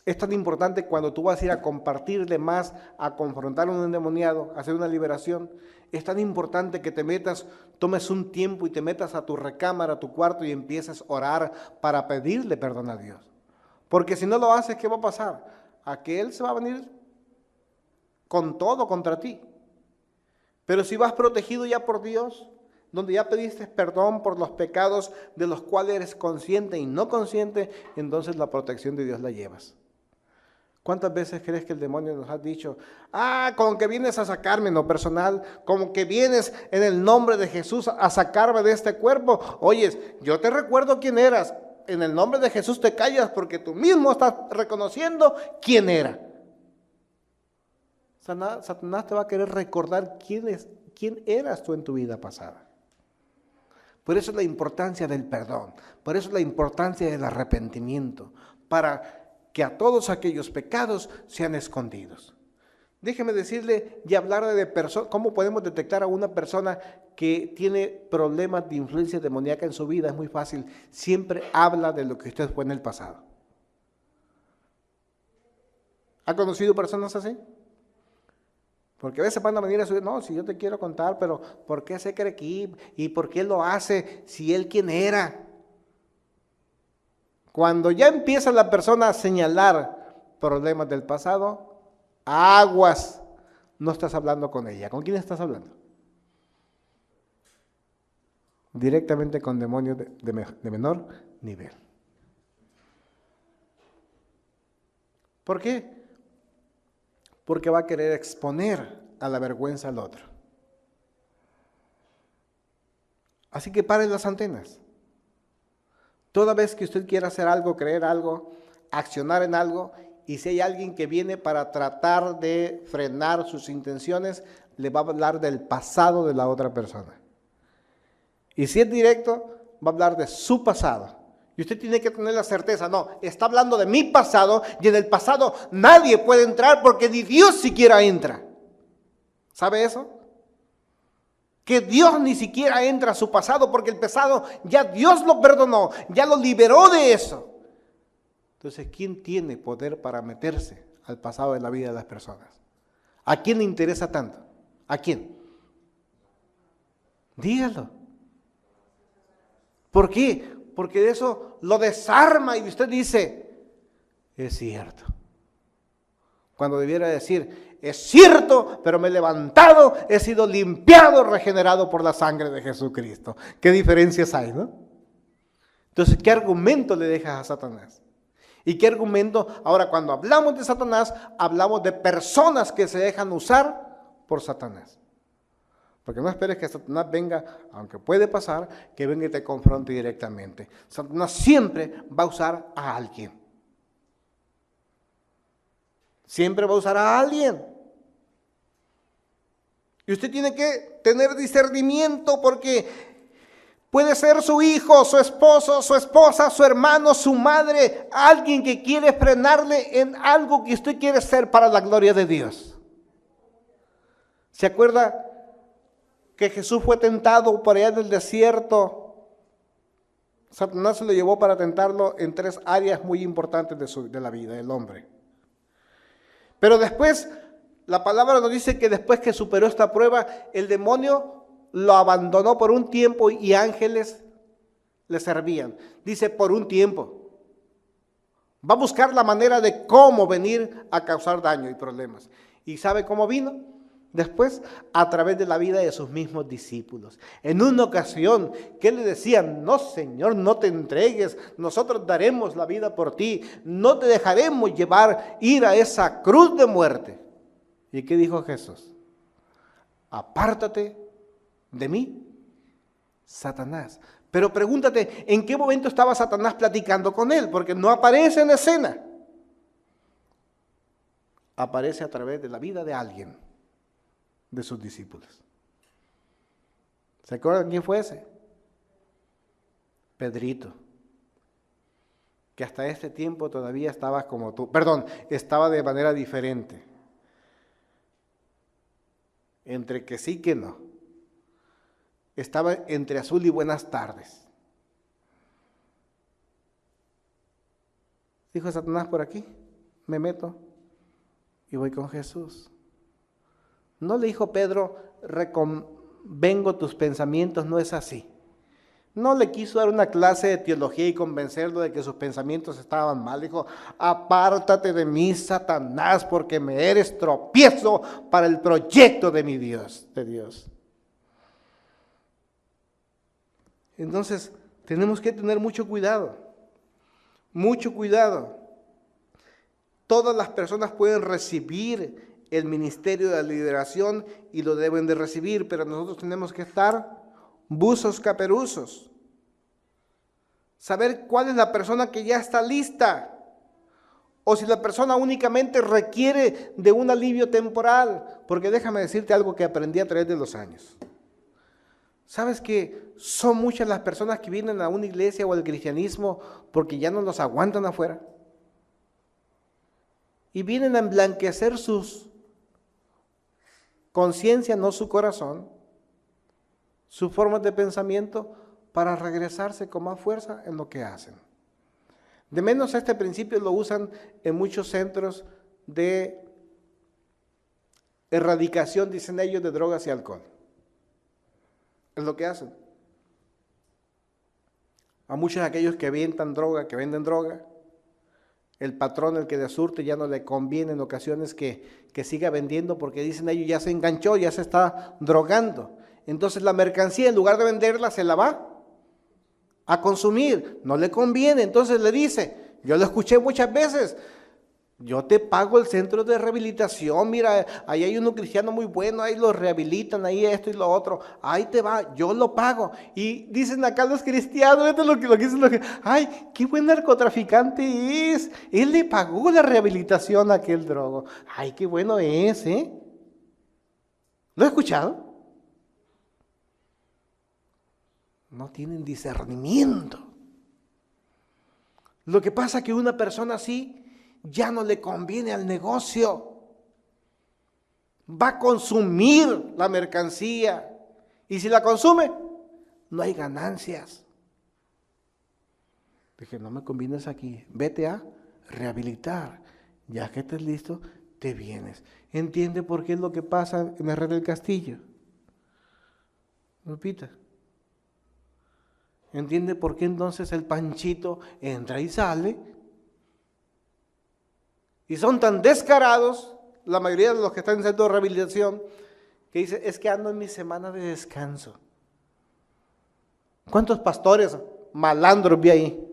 Es tan importante cuando tú vas a ir a compartir de más, a confrontar a un endemoniado, a hacer una liberación. Es tan importante que tomes un tiempo y te metas a tu recámara, a tu cuarto y empieces a orar para pedirle perdón a Dios. Porque si no lo haces, ¿qué va a pasar? A que Él se va a venir con todo contra ti. Pero si vas protegido ya por Dios, donde ya pediste perdón por los pecados de los cuales eres consciente y no consciente, entonces la protección de Dios la llevas. ¿Cuántas veces crees que el demonio nos ha dicho, con que vienes a sacarme en lo personal, como que vienes en el nombre de Jesús a sacarme de este cuerpo? Oyes, yo te recuerdo quién eras, en el nombre de Jesús te callas porque tú mismo estás reconociendo quién era. Satanás te va a querer recordar quién eras tú en tu vida pasada. Por eso es la importancia del perdón, por eso es la importancia del arrepentimiento, para que a todos aquellos pecados sean escondidos. Déjeme decirle y hablar de cómo podemos detectar a una persona que tiene problemas de influencia demoníaca en su vida. Es muy fácil, siempre habla de lo que usted fue en el pasado. ¿Ha conocido personas así? Porque a veces van a venir a decir, no, si yo te quiero contar, pero ¿por qué se cree aquí? ¿Y por qué lo hace? Si él quién era. Cuando ya empieza la persona a señalar problemas del pasado, aguas, no estás hablando con ella. ¿Con quién estás hablando? Directamente con demonios de menor nivel. ¿Por qué? Porque va a querer exponer a la vergüenza al otro. Así que paren las antenas. Toda vez que usted quiera hacer algo, creer algo, accionar en algo, y si hay alguien que viene para tratar de frenar sus intenciones, le va a hablar del pasado de la otra persona. Y si es directo, va a hablar de su pasado. Y usted tiene que tener la certeza, no, está hablando de mi pasado y en el pasado nadie puede entrar porque ni Dios siquiera entra. ¿Sabe eso? Que Dios ni siquiera entra a su pasado porque el pasado ya Dios lo perdonó, ya lo liberó de eso. Entonces, ¿quién tiene poder para meterse al pasado de la vida de las personas? ¿A quién le interesa tanto? ¿A quién? Dígalo. ¿Por qué? Porque eso lo desarma y usted dice, es cierto. Cuando debiera decir, es cierto, pero me he levantado, he sido limpiado, regenerado por la sangre de Jesucristo. ¿Qué diferencias hay, no? Entonces, ¿qué argumento le dejas a Satanás? ¿Y qué argumento? Ahora, cuando hablamos de Satanás, hablamos de personas que se dejan usar por Satanás. Porque no esperes que Satanás venga, aunque puede pasar, que venga y te confronte directamente. Satanás siempre va a usar a alguien. Siempre va a usar a alguien. Y usted tiene que tener discernimiento porque puede ser su hijo, su esposo, su esposa, su hermano, su madre, alguien que quiere frenarle en algo que usted quiere hacer para la gloria de Dios. ¿Se acuerda que Jesús fue tentado por allá en el desierto? Satanás se lo llevó para tentarlo en 3 áreas muy importantes de la vida del hombre. Pero después, la palabra nos dice que después que superó esta prueba, el demonio lo abandonó por un tiempo y ángeles le servían. Dice por un tiempo. Va a buscar la manera de cómo venir a causar daño y problemas. ¿Y sabe cómo vino? Después, a través de la vida de sus mismos discípulos. En una ocasión, que le decían: no, Señor, no te entregues, nosotros daremos la vida por ti, no te dejaremos ir a esa cruz de muerte. ¿Y qué dijo Jesús? Apártate de mí, Satanás. Pero pregúntate, ¿en qué momento estaba Satanás platicando con él? Porque no aparece en la escena. Aparece a través de la vida de alguien, de sus discípulos. ¿Se acuerdan quién fue ese? Pedrito, que hasta este tiempo todavía estaba como tú, estaba de manera diferente, entre que sí que no, estaba entre azul y buenas tardes. Dijo Satanás: por aquí me meto y voy con Jesús. No le dijo Pedro: reconvengo tus pensamientos, no es así. No le quiso dar una clase de teología y convencerlo de que sus pensamientos estaban mal. Dijo: apártate de mí, Satanás, porque me eres tropiezo para el proyecto de mi Dios, de Dios. Entonces, tenemos que tener mucho cuidado, mucho cuidado. Todas las personas pueden recibir el ministerio de la lideración y lo deben de recibir, pero nosotros tenemos que estar buzos caperuzos. Saber cuál es la persona que ya está lista, o si la persona únicamente requiere de un alivio temporal. Porque déjame decirte algo que aprendí a través de los años. ¿Sabes que son muchas las personas que vienen a una iglesia o al cristianismo porque ya no los aguantan afuera? Y vienen a emblanquecer sus conciencia, no su corazón, sus formas de pensamiento, para regresarse con más fuerza en lo que hacen. De menos este principio lo usan en muchos centros de erradicación, dicen ellos, de drogas y alcohol. Es lo que hacen. A muchos de aquellos que venden droga, el patrón, el que de surte, ya no le conviene en ocasiones que siga vendiendo, porque dicen ellos: ya se enganchó, ya se está drogando. Entonces la mercancía, en lugar de venderla, se la va a consumir. No le conviene. Entonces le dice, yo lo escuché muchas veces: yo te pago el centro de rehabilitación, mira, ahí hay uno cristiano muy bueno, ahí lo rehabilitan, ahí esto y lo otro, ahí te va, yo lo pago. Y dicen acá los cristianos, esto es lo que dicen, ay, qué buen narcotraficante es, él le pagó la rehabilitación a aquel drogo. Ay, qué bueno es, ¿eh? ¿Lo he escuchado? No tienen discernimiento. Lo que pasa es que una persona así ya no le conviene al negocio. Va a consumir la mercancía. Y si la consume, no hay ganancias. Dije: no me convienes aquí. Vete a rehabilitar. Ya que estés listo, te vienes. ¿Entiende por qué es lo que pasa en Herrera del Castillo? Lupita. ¿Entiende por qué entonces el Panchito entra y sale? Y son tan descarados, la mayoría de los que están en centro de rehabilitación, que dicen: es que ando en mi semana de descanso. ¿Cuántos pastores malandros vi ahí?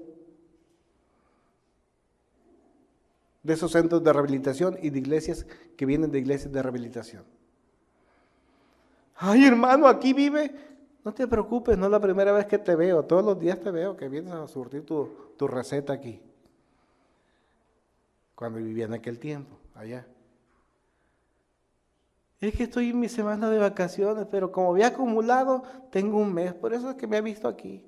De esos centros de rehabilitación y de iglesias que vienen de iglesias de rehabilitación. Ay, hermano, aquí vive. No te preocupes, no es la primera vez que te veo. Todos los días te veo que vienes a surtir tu receta aquí. Cuando vivía en aquel tiempo, allá. Es que estoy en mi semana de vacaciones, pero como había acumulado, tengo un mes. Por eso es que me ha visto aquí.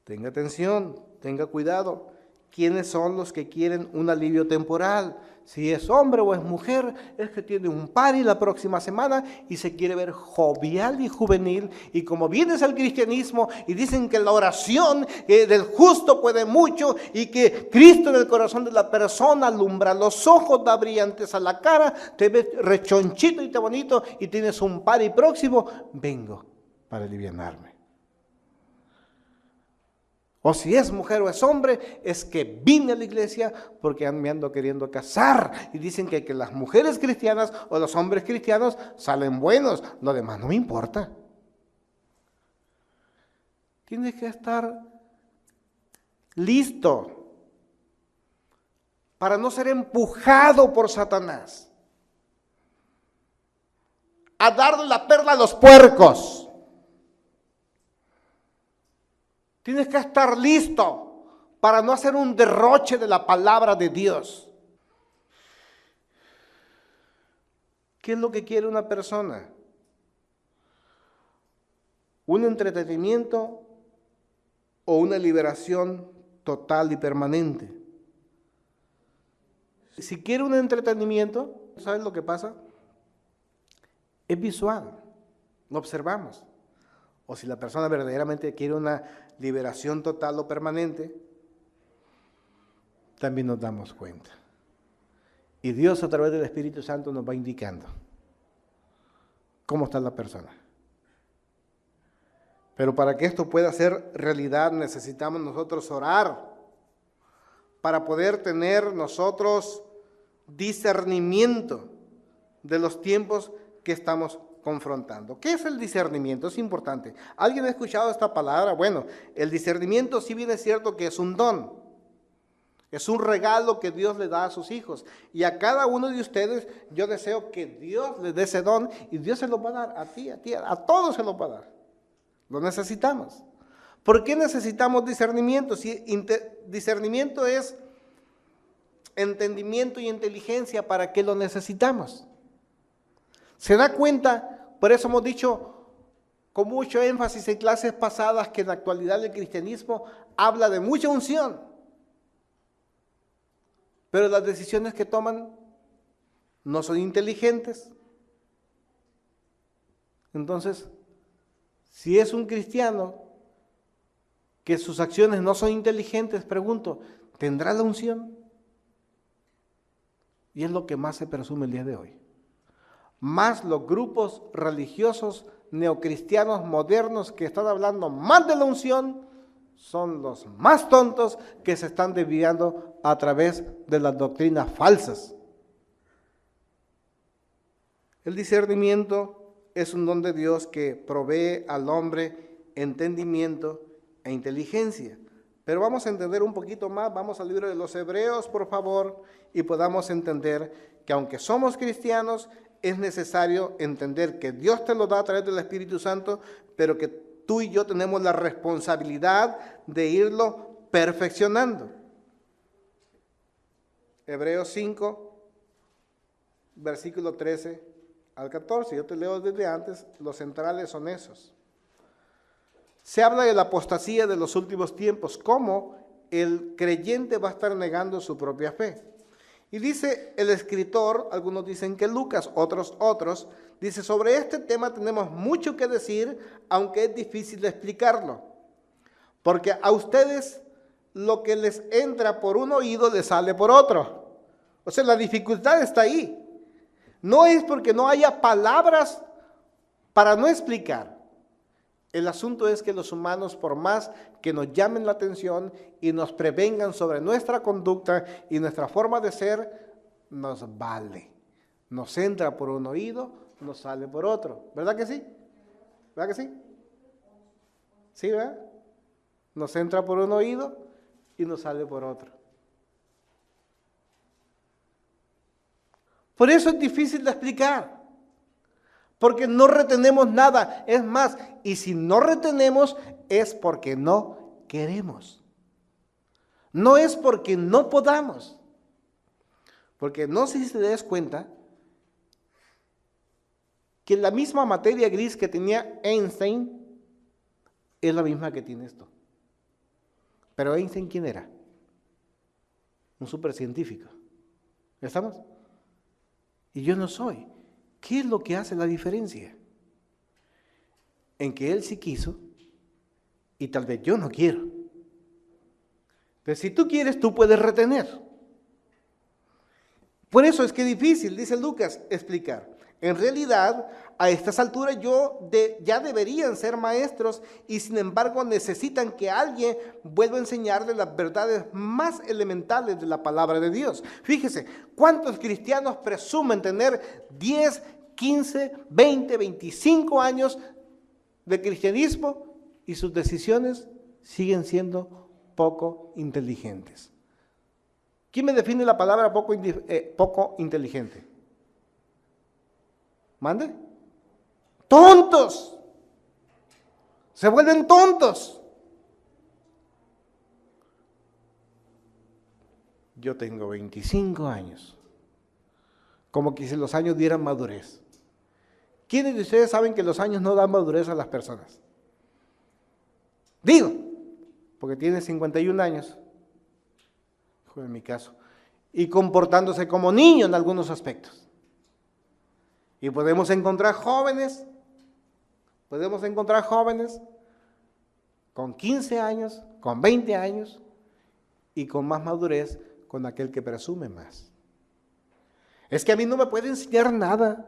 Tenga atención, tenga cuidado. ¿Quiénes son los que quieren un alivio temporal? Si es hombre o es mujer, es que tiene un party la próxima semana y se quiere ver jovial y juvenil. Y como vienes al cristianismo y dicen que la oración del justo puede mucho y que Cristo en el corazón de la persona alumbra los ojos, da brillantes a la cara, te ves rechonchito y te bonito y tienes un party próximo, vengo para alivianarme. O si es mujer o es hombre, es que vine a la iglesia porque me ando queriendo casar. Y dicen que las mujeres cristianas o los hombres cristianos salen buenos. Lo demás no me importa. Tienes que estar listo para no ser empujado por Satanás a darle la perla a los puercos. Tienes que estar listo para no hacer un derroche de la palabra de Dios. ¿Qué es lo que quiere una persona? ¿Un entretenimiento o una liberación total y permanente? Si quiere un entretenimiento, ¿sabes lo que pasa? Es visual, lo observamos. O si la persona verdaderamente quiere una liberación total o permanente, también nos damos cuenta. Y Dios a través del Espíritu Santo nos va indicando cómo está la persona. Pero para que esto pueda ser realidad necesitamos nosotros orar para poder tener nosotros discernimiento de los tiempos que estamos confrontando. ¿Qué es el discernimiento? Es importante. ¿Alguien ha escuchado esta palabra? Bueno, el discernimiento, si bien es cierto que es un don, es un regalo que Dios le da a sus hijos. Y a cada uno de ustedes yo deseo que Dios les dé ese don y Dios se lo va a dar a ti, a todos se lo va a dar. Lo necesitamos. ¿Por qué necesitamos discernimiento? Si discernimiento es entendimiento y inteligencia, ¿para qué lo necesitamos? ¿Se da cuenta? Por eso hemos dicho con mucho énfasis en clases pasadas que en la actualidad el cristianismo habla de mucha unción, pero las decisiones que toman no son inteligentes. Entonces, si es un cristiano que sus acciones no son inteligentes, pregunto, ¿tendrá la unción? Y es lo que más se presume el día de hoy. Más los grupos religiosos neocristianos modernos que están hablando más de la unción son los más tontos que se están desviando a través de las doctrinas falsas. El discernimiento es un don de Dios que provee al hombre entendimiento e inteligencia. Pero vamos a entender un poquito más, vamos al libro de los Hebreos, por favor, y podamos entender que aunque somos cristianos, es necesario entender que Dios te lo da a través del Espíritu Santo, pero que tú y yo tenemos la responsabilidad de irlo perfeccionando. Hebreos 5, versículo 13 al 14. Yo te leo desde antes, los centrales son esos. Se habla de la apostasía de los últimos tiempos, cómo el creyente va a estar negando su propia fe. Y dice el escritor, algunos dicen que Lucas, otros, dice, sobre este tema tenemos mucho que decir, aunque es difícil de explicarlo. Porque a ustedes lo que les entra por un oído les sale por otro. O sea, la dificultad está ahí. No es porque no haya palabras para no explicar. El asunto es que los humanos, por más que nos llamen la atención y nos prevengan sobre nuestra conducta y nuestra forma de ser, nos vale. Nos entra por un oído, nos sale por otro. ¿Verdad que sí? ¿Verdad que sí? ¿Sí, verdad? Nos entra por un oído y nos sale por otro. Por eso es difícil de explicar. Porque no retenemos nada. Es más, y si no retenemos es porque no queremos. No es porque no podamos. Porque no sé si te das cuenta que la misma materia gris que tenía Einstein es la misma que tienes tú. Pero Einstein, ¿quién era? Un supercientífico. ¿Ya estamos? Y yo no soy. ¿Qué es lo que hace la diferencia? En que él sí quiso y tal vez yo no quiero. Pero si tú quieres, tú puedes retener. Por eso es que es difícil, dice Lucas, explicar. En realidad, a estas alturas ya deberían ser maestros y sin embargo necesitan que alguien vuelva a enseñarles las verdades más elementales de la palabra de Dios. Fíjese, ¿cuántos cristianos presumen tener 10, 15, 20, 25 años de cristianismo y sus decisiones siguen siendo poco inteligentes? ¿Quién me define la palabra poco inteligente? ¿Mande? Tontos. Se vuelven tontos. Yo tengo 25 años. Como que si los años dieran madurez. ¿Quiénes de ustedes saben que los años no dan madurez a las personas? Digo, porque tiene 51 años, en mi caso, y comportándose como niño en algunos aspectos. Y podemos encontrar jóvenes con 15 años, con 20 años y con más madurez con aquel que presume más. Es que a mí no me puede enseñar nada,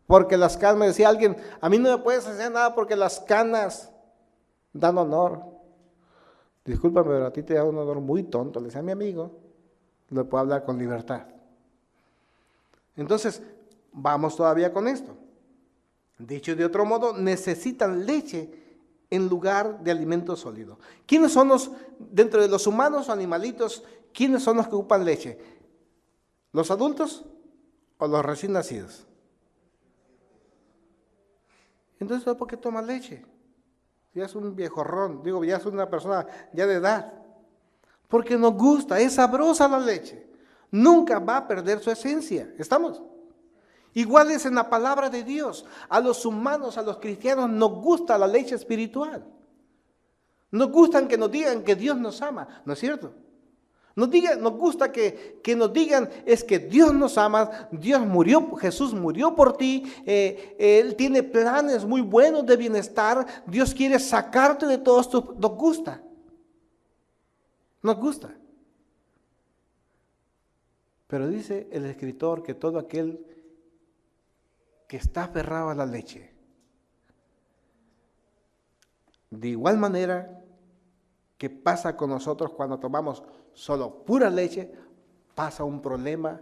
porque las canas, me decía alguien, a mí no me puedes enseñar nada porque las canas dan honor. Discúlpame, pero a ti te da un honor muy tonto, le decía a mi amigo, le puedo hablar con libertad. Entonces, vamos todavía con esto. Dicho de otro modo, necesitan leche en lugar de alimento sólido. ¿Quiénes son dentro de los humanos o animalitos, quiénes son los que ocupan leche? ¿Los adultos o los recién nacidos? Entonces, ¿por qué toma leche? Ya es un viejorrón, ya es una persona ya de edad. Porque nos gusta, es sabrosa la leche. Nunca va a perder su esencia. ¿Estamos? Igual es en la palabra de Dios. A los humanos, a los cristianos, nos gusta la leche espiritual. Nos gusta que nos digan que Dios nos ama, ¿no es cierto? Nos gusta que nos digan es que Dios nos ama, Jesús murió por ti, Él tiene planes muy buenos de bienestar, Dios quiere sacarte de todo esto, nos gusta. Pero dice el escritor que todo aquel que está aferrado a la leche, de igual manera que pasa con nosotros cuando tomamos solo pura leche, pasa un problema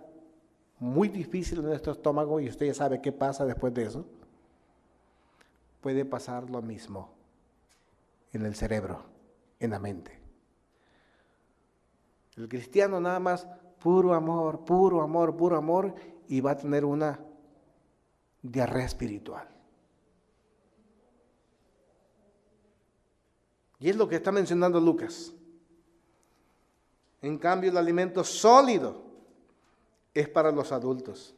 muy difícil en nuestro estómago y usted ya sabe qué pasa después de eso. Puede pasar lo mismo en el cerebro, en la mente. El cristiano nada más puro amor, puro amor, puro amor y va a tener una diarrea espiritual. Y es lo que está mencionando Lucas. En cambio, el alimento sólido es para los adultos,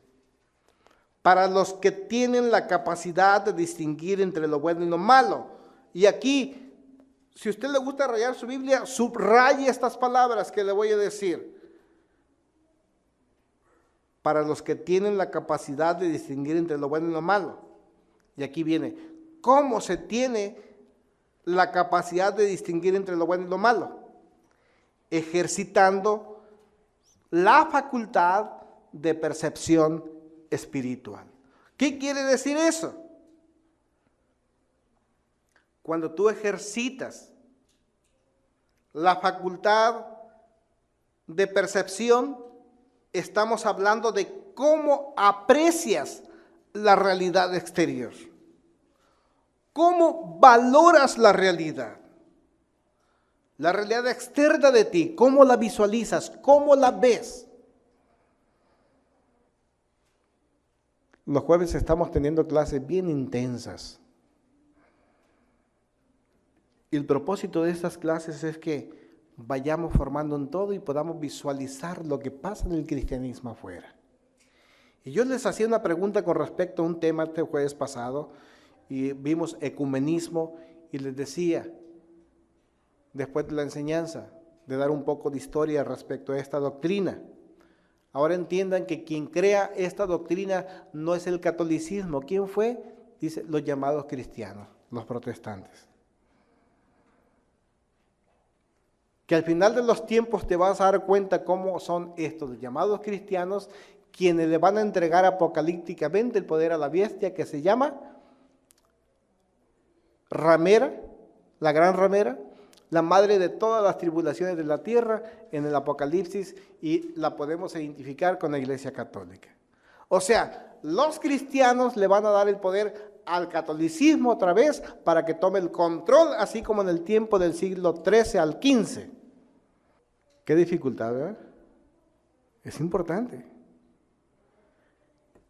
para los que tienen la capacidad de distinguir entre lo bueno y lo malo. Y aquí, si a usted le gusta rayar su Biblia, subraye estas palabras que le voy a decir. Para los que tienen la capacidad de distinguir entre lo bueno y lo malo. Y aquí viene, ¿cómo se tiene la capacidad de distinguir entre lo bueno y lo malo? Ejercitando la facultad de percepción espiritual. ¿Qué quiere decir eso? Cuando tú ejercitas la facultad de percepción, estamos hablando de cómo aprecias la realidad exterior. ¿Cómo valoras la realidad? La realidad externa de ti, ¿cómo la visualizas? ¿Cómo la ves? Los jueves estamos teniendo clases bien intensas. Y el propósito de estas clases es que vayamos formando en todo y podamos visualizar lo que pasa en el cristianismo afuera. Y yo les hacía una pregunta con respecto a un tema este jueves pasado y vimos ecumenismo y les decía, después de la enseñanza, de dar un poco de historia respecto a esta doctrina. Ahora entiendan que quien crea esta doctrina no es el catolicismo. ¿Quién fue? Dice los llamados cristianos, los protestantes. Que al final de los tiempos te vas a dar cuenta cómo son estos llamados cristianos quienes le van a entregar apocalípticamente el poder a la bestia que se llama ramera, la gran ramera, la madre de todas las tribulaciones de la tierra en el Apocalipsis, y la podemos identificar con la Iglesia Católica. O sea, los cristianos le van a dar el poder al catolicismo otra vez para que tome el control, así como en el tiempo del siglo XIII al XV. Qué dificultad, ¿verdad? Es importante.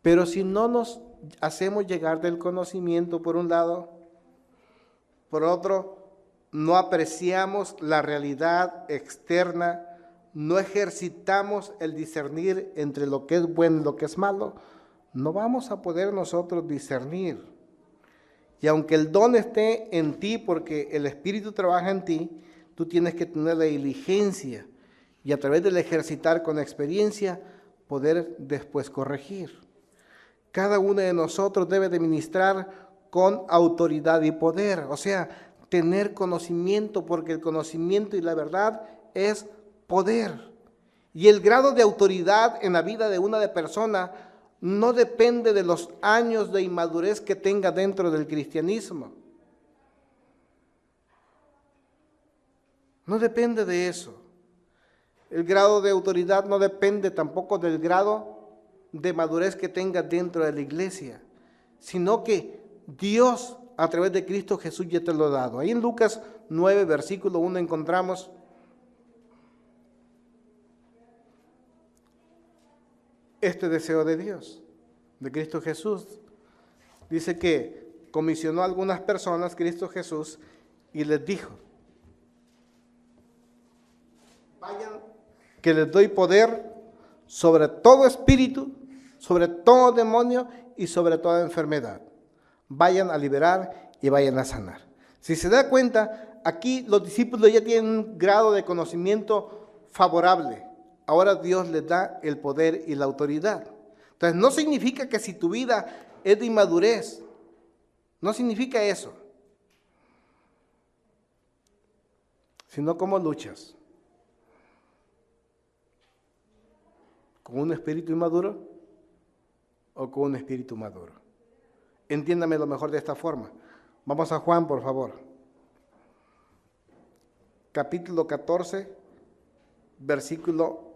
Pero si no nos hacemos llegar del conocimiento por un lado, por otro, no apreciamos la realidad externa, no ejercitamos el discernir entre lo que es bueno y lo que es malo, no vamos a poder nosotros discernir. Y aunque el don esté en ti, porque el Espíritu trabaja en ti, tú tienes que tener la diligencia y a través del ejercitar con experiencia, poder después corregir. Cada uno de nosotros debe de ministrar con autoridad y poder, o sea, tener conocimiento, porque el conocimiento y la verdad es poder. Y el grado de autoridad en la vida de una persona no depende de los años de inmadurez que tenga dentro del cristianismo. No depende de eso. El grado de autoridad no depende tampoco del grado de madurez que tenga dentro de la iglesia, sino que Dios a través de Cristo Jesús ya te lo ha dado. Ahí en Lucas 9, versículo 1 encontramos este deseo de Dios, de Cristo Jesús. Dice que comisionó a algunas personas Cristo Jesús y les dijo: vayan, que les doy poder sobre todo espíritu, sobre todo demonio y sobre toda enfermedad. Vayan a liberar y vayan a sanar. Si se da cuenta, aquí los discípulos ya tienen un grado de conocimiento favorable. Ahora Dios les da el poder y la autoridad. Entonces no significa que si tu vida es de inmadurez, no significa eso, sino cómo luchas. ¿Con un espíritu inmaduro o con un espíritu maduro? Entiéndame lo mejor de esta forma. Vamos a Juan, por favor. Capítulo 14, versículo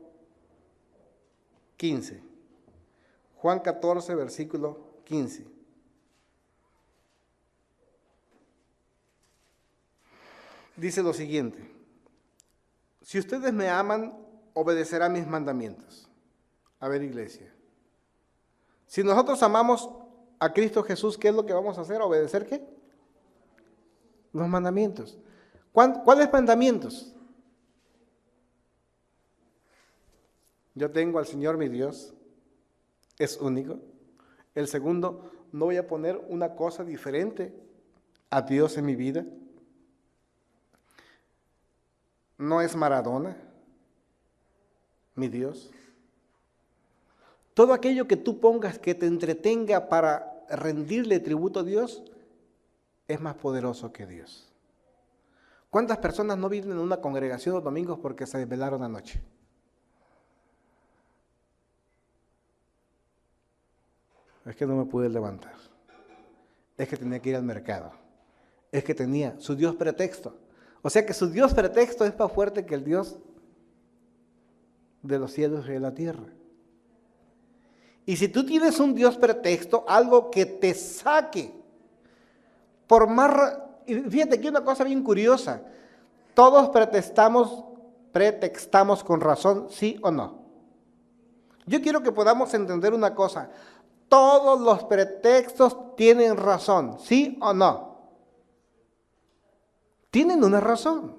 15. Juan 14, versículo 15. Dice lo siguiente: si ustedes me aman, obedecerán mis mandamientos. A ver, iglesia, si nosotros amamos a Cristo Jesús, ¿qué es lo que vamos a hacer? ¿Obedecer qué? Los mandamientos. ¿Cuáles mandamientos? Yo tengo al Señor mi Dios, es único. El segundo, no voy a poner una cosa diferente a Dios en mi vida. No es Maradona, mi Dios. Todo aquello que tú pongas que te entretenga para rendirle tributo a Dios es más poderoso que Dios. ¿Cuántas personas no vienen en una congregación los domingos porque se desvelaron anoche? Es que no me pude levantar. Es que tenía que ir al mercado. Es que tenía su Dios pretexto. O sea que su Dios pretexto es más fuerte que el Dios de los cielos y de la tierra. Y si tú tienes un Dios pretexto, algo que te saque, por más... Fíjate aquí una cosa bien curiosa. Todos pretextamos con razón, ¿sí o no? Yo quiero que podamos entender una cosa. Todos los pretextos tienen razón, ¿sí o no? Tienen una razón.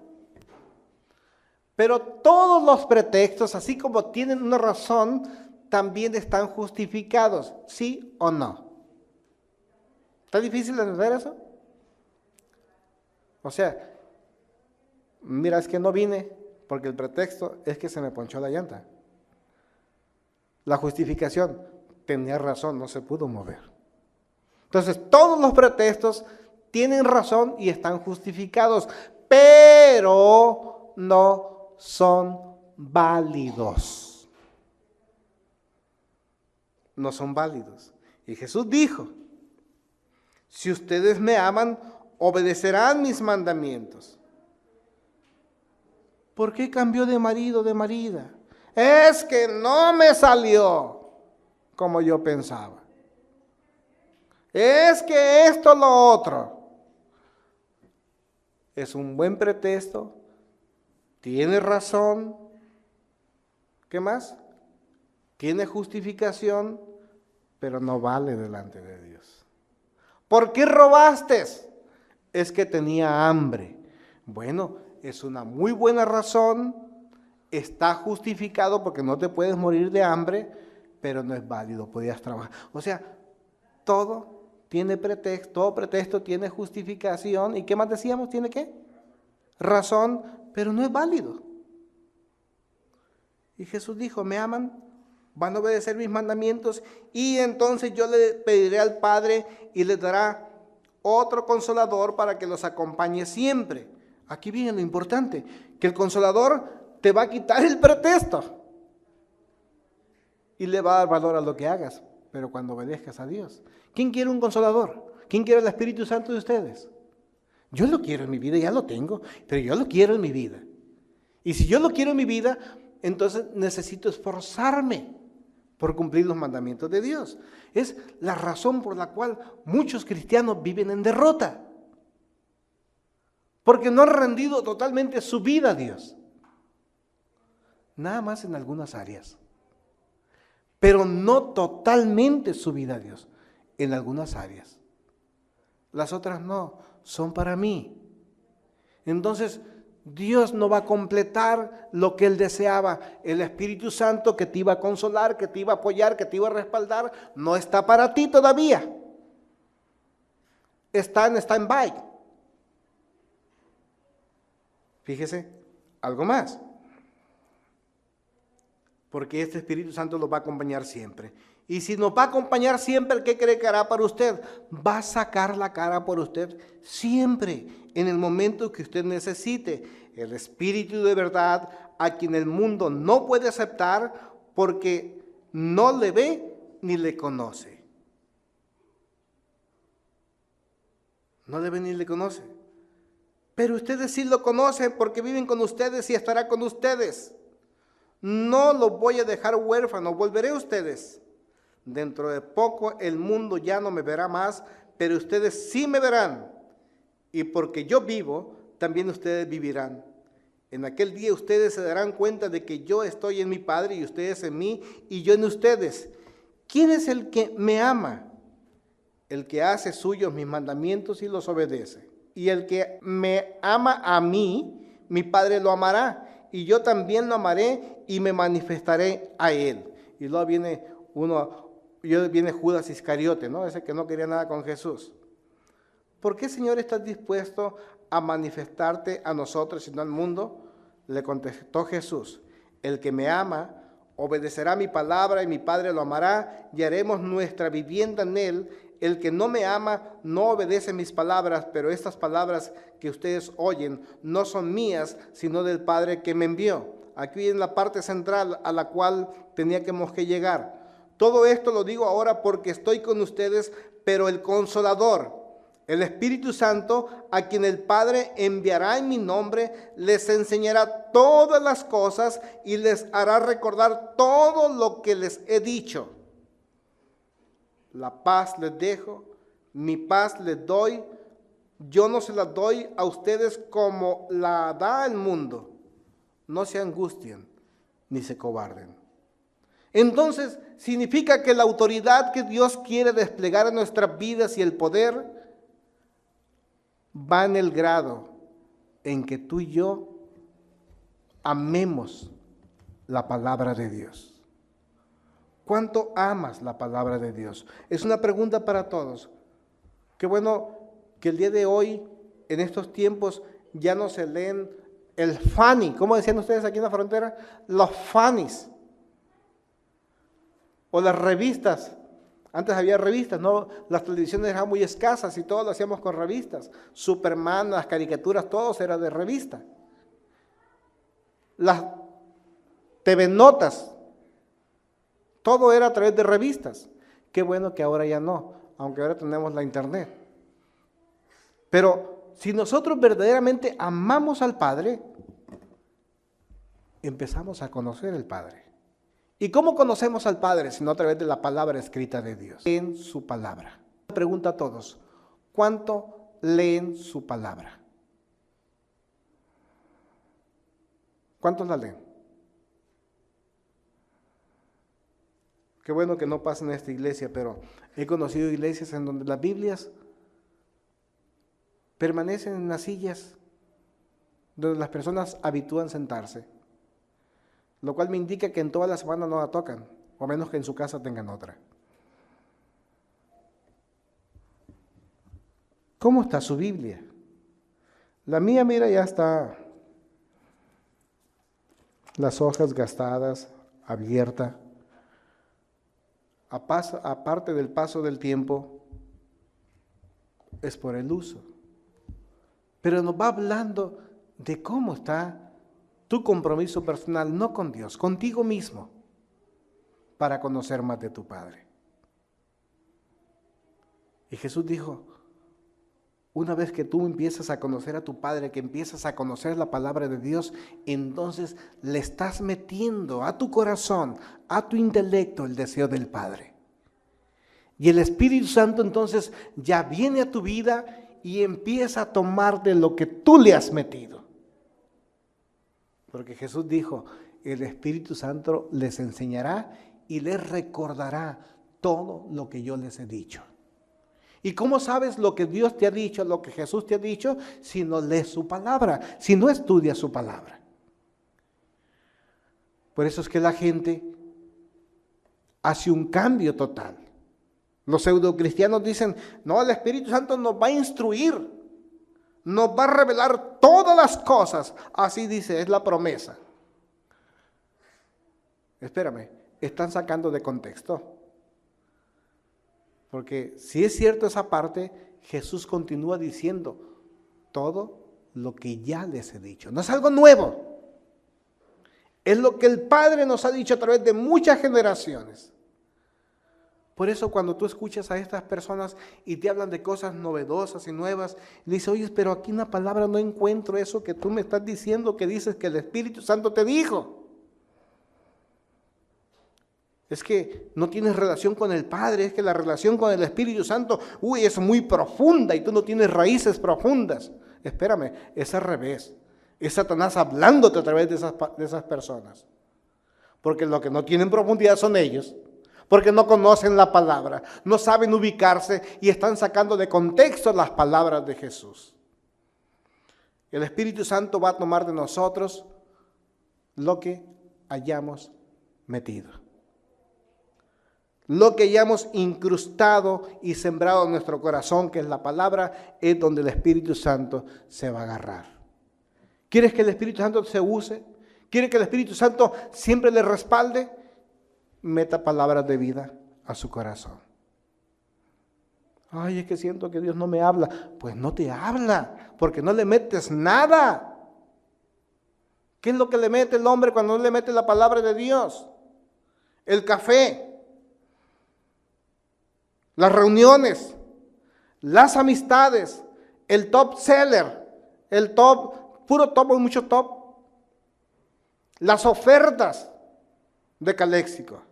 Pero todos los pretextos, así como tienen una razón, también están justificados, ¿sí o no? ¿Está difícil de entender eso? O sea, mira, es que no vine porque el pretexto es que se me ponchó la llanta. La justificación, tenía razón, no se pudo mover. Entonces, todos los pretextos tienen razón y están justificados, pero no son válidos. no son válidos. Y Jesús dijo, si ustedes me aman, obedecerán mis mandamientos. ¿Por qué cambió de marido, de marida? Es que no me salió como yo pensaba. Es que esto, lo otro. Es un buen pretexto. Tiene razón. ¿Qué más? Tiene justificación, pero no vale delante de Dios. ¿Por qué robaste? Es que tenía hambre. Bueno, es una muy buena razón, está justificado porque no te puedes morir de hambre, pero no es válido, podías trabajar. O sea, todo tiene pretexto, todo pretexto tiene justificación. ¿Y qué más decíamos? ¿Tiene qué? Razón, pero no es válido. Y Jesús dijo, me aman, van a obedecer mis mandamientos y entonces yo le pediré al Padre y les dará otro consolador para que los acompañe siempre. Aquí viene lo importante, que el consolador te va a quitar el pretexto y le va a dar valor a lo que hagas, pero cuando obedezcas a Dios. ¿Quién quiere un consolador? ¿Quién quiere el Espíritu Santo de ustedes? Yo lo quiero en mi vida, ya lo tengo, pero yo lo quiero en mi vida. Y si yo lo quiero en mi vida, entonces necesito esforzarme por cumplir los mandamientos de Dios. Es la razón por la cual muchos cristianos viven en derrota. Porque no han rendido totalmente su vida a Dios. Nada más en algunas áreas. Pero no totalmente su vida a Dios. En algunas áreas. Las otras no, son para mí. Entonces, Dios no va a completar lo que Él deseaba. El Espíritu Santo que te iba a consolar, que te iba a apoyar, que te iba a respaldar, no está para ti todavía. Está en stand-by. Fíjese, algo más. Porque este Espíritu Santo los va a acompañar siempre. Y si nos va a acompañar siempre, ¿qué cree que hará para usted? Va a sacar la cara por usted siempre, en el momento que usted necesite. El Espíritu de verdad, a quien el mundo no puede aceptar porque no le ve ni le conoce. No le ve ni le conoce. Pero ustedes sí lo conocen porque viven con ustedes y estará con ustedes. No los voy a dejar huérfanos, volveré a ustedes. Dentro de poco el mundo ya no me verá más, pero ustedes sí me verán. Y porque yo vivo, también ustedes vivirán. En aquel día ustedes se darán cuenta de que yo estoy en mi Padre y ustedes en mí y yo en ustedes. ¿Quién es el que me ama? El que hace suyos mis mandamientos y los obedece. Y el que me ama a mí, mi Padre lo amará. Y yo también lo amaré y me manifestaré a él. Y luego viene Judas Iscariote, ¿no? Ese que no quería nada con Jesús. ¿Por qué, Señor, estás dispuesto a manifestarte a nosotros y no al mundo? Le contestó Jesús, el que me ama obedecerá mi palabra y mi Padre lo amará y haremos nuestra vivienda en él. El que no me ama no obedece mis palabras, pero estas palabras que ustedes oyen no son mías, sino del Padre que me envió. Aquí viene la parte central a la cual teníamos que llegar. Todo esto lo digo ahora porque estoy con ustedes, pero el Consolador, el Espíritu Santo, a quien el Padre enviará en mi nombre, les enseñará todas las cosas y les hará recordar todo lo que les he dicho. La paz les dejo, mi paz les doy. Yo no se las doy a ustedes como la da el mundo. No se angustien ni se cobarden. Entonces, significa que la autoridad que Dios quiere desplegar en nuestras vidas y el poder va en el grado en que tú y yo amemos la palabra de Dios. ¿Cuánto amas la palabra de Dios? Es una pregunta para todos. Qué bueno que el día de hoy, en estos tiempos, ya no se leen el fanny. ¿Cómo decían ustedes aquí en la frontera? Los fannies. O las revistas. Antes había revistas, ¿no? Las televisiones eran muy escasas y todo lo hacíamos con revistas. Superman, las caricaturas, todo era de revista. Las TV Notas. Todo era a través de revistas. Qué bueno que ahora ya no, aunque ahora tenemos la internet. Pero si nosotros verdaderamente amamos al Padre, empezamos a conocer al Padre. ¿Y cómo conocemos al Padre? Sino a través de la palabra escrita de Dios, en su palabra. Pregunta a todos, ¿cuánto leen su palabra? ¿Cuántos la leen? Qué bueno que no pasa en esta iglesia, pero he conocido iglesias en donde las Biblias permanecen en las sillas donde las personas habitúan sentarse, lo cual me indica que en toda la semana no la tocan, o menos que en su casa tengan otra. ¿Cómo está su Biblia? La mía, mira, ya está las hojas gastadas, abierta. Aparte del paso del tiempo, es por el uso. Pero nos va hablando de cómo está tu compromiso personal, no con Dios, contigo mismo, para conocer más de tu Padre. Y Jesús dijo, una vez que tú empiezas a conocer a tu Padre, que empiezas a conocer la palabra de Dios, entonces le estás metiendo a tu corazón, a tu intelecto, el deseo del Padre. Y el Espíritu Santo entonces ya viene a tu vida y empieza a tomar de lo que tú le has metido. Porque Jesús dijo, el Espíritu Santo les enseñará y les recordará todo lo que yo les he dicho. ¿Y cómo sabes lo que Dios te ha dicho, lo que Jesús te ha dicho? Si no lees su palabra, si no estudias su palabra. Por eso es que la gente hace un cambio total. Los pseudocristianos dicen, no, el Espíritu Santo nos va a instruir, nos va a revelar todas las cosas. Así dice, es la promesa. Espérame, están sacando de contexto. Porque si es cierto esa parte, Jesús continúa diciendo todo lo que ya les he dicho. No es algo nuevo. Es lo que el Padre nos ha dicho a través de muchas generaciones. Por eso cuando tú escuchas a estas personas y te hablan de cosas novedosas y nuevas, le dices, oye, pero aquí en la palabra no encuentro eso que tú me estás diciendo, que dices que el Espíritu Santo te dijo. Es que no tienes relación con el Padre, es que la relación con el Espíritu Santo, es muy profunda y tú no tienes raíces profundas. Espérame, es al revés. Es Satanás hablándote a través de esas personas. Porque lo que no tienen profundidad son ellos. Porque no conocen la palabra, no saben ubicarse y están sacando de contexto las palabras de Jesús. El Espíritu Santo va a tomar de nosotros lo que hayamos metido. Lo que hayamos incrustado y sembrado en nuestro corazón, que es la palabra, es donde el Espíritu Santo se va a agarrar. ¿Quieres que el Espíritu Santo se use? ¿Quieres que el Espíritu Santo siempre le respalde? Meta palabras de vida a su corazón. Ay, es que siento que Dios no me habla. Pues no te habla, porque no le metes nada. ¿Qué es lo que le mete el hombre cuando no le mete la palabra de Dios? El café, las reuniones, las amistades, el top seller, el top, puro top o mucho top, las ofertas de Caléxico,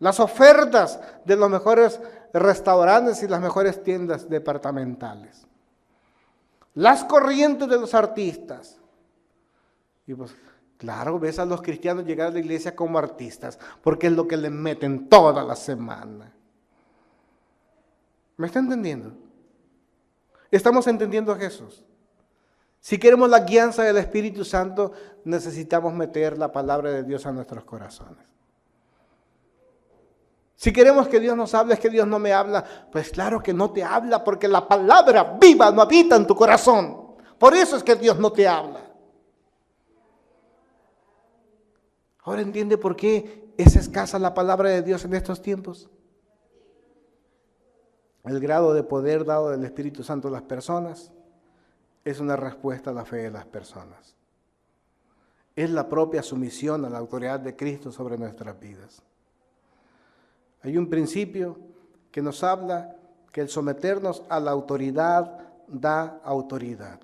las ofertas de los mejores restaurantes y las mejores tiendas departamentales, las corrientes de los artistas. Y pues, claro, ves a los cristianos llegar a la iglesia como artistas, porque es lo que le meten toda la semana. ¿Me está entendiendo? Estamos entendiendo a Jesús. Si queremos la guianza del Espíritu Santo, necesitamos meter la palabra de Dios a nuestros corazones. Si queremos que Dios nos hable, es que Dios no me habla. Pues claro que no te habla, porque la palabra viva no habita en tu corazón. Por eso es que Dios no te habla. Ahora entiende por qué es escasa la palabra de Dios en estos tiempos. El grado de poder dado del Espíritu Santo a las personas es una respuesta a la fe de las personas. Es la propia sumisión a la autoridad de Cristo sobre nuestras vidas. Hay un principio que nos habla que el someternos a la autoridad da autoridad.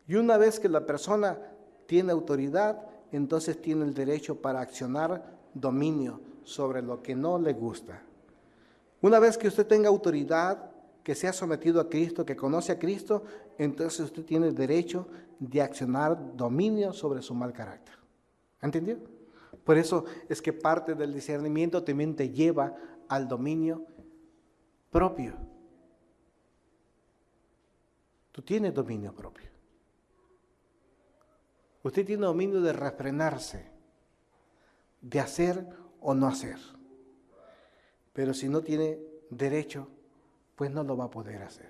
Y una vez que la persona tiene autoridad, entonces tiene el derecho para accionar dominio sobre lo que no le gusta. Una vez que usted tenga autoridad, que se ha sometido a Cristo, que conoce a Cristo, entonces usted tiene el derecho de accionar dominio sobre su mal carácter. ¿Entendió? Por eso es que parte del discernimiento también te lleva al dominio propio. Tú tienes dominio propio. Usted tiene dominio de refrenarse, de hacer o no hacer. Pero si no tiene derecho, pues no lo va a poder hacer.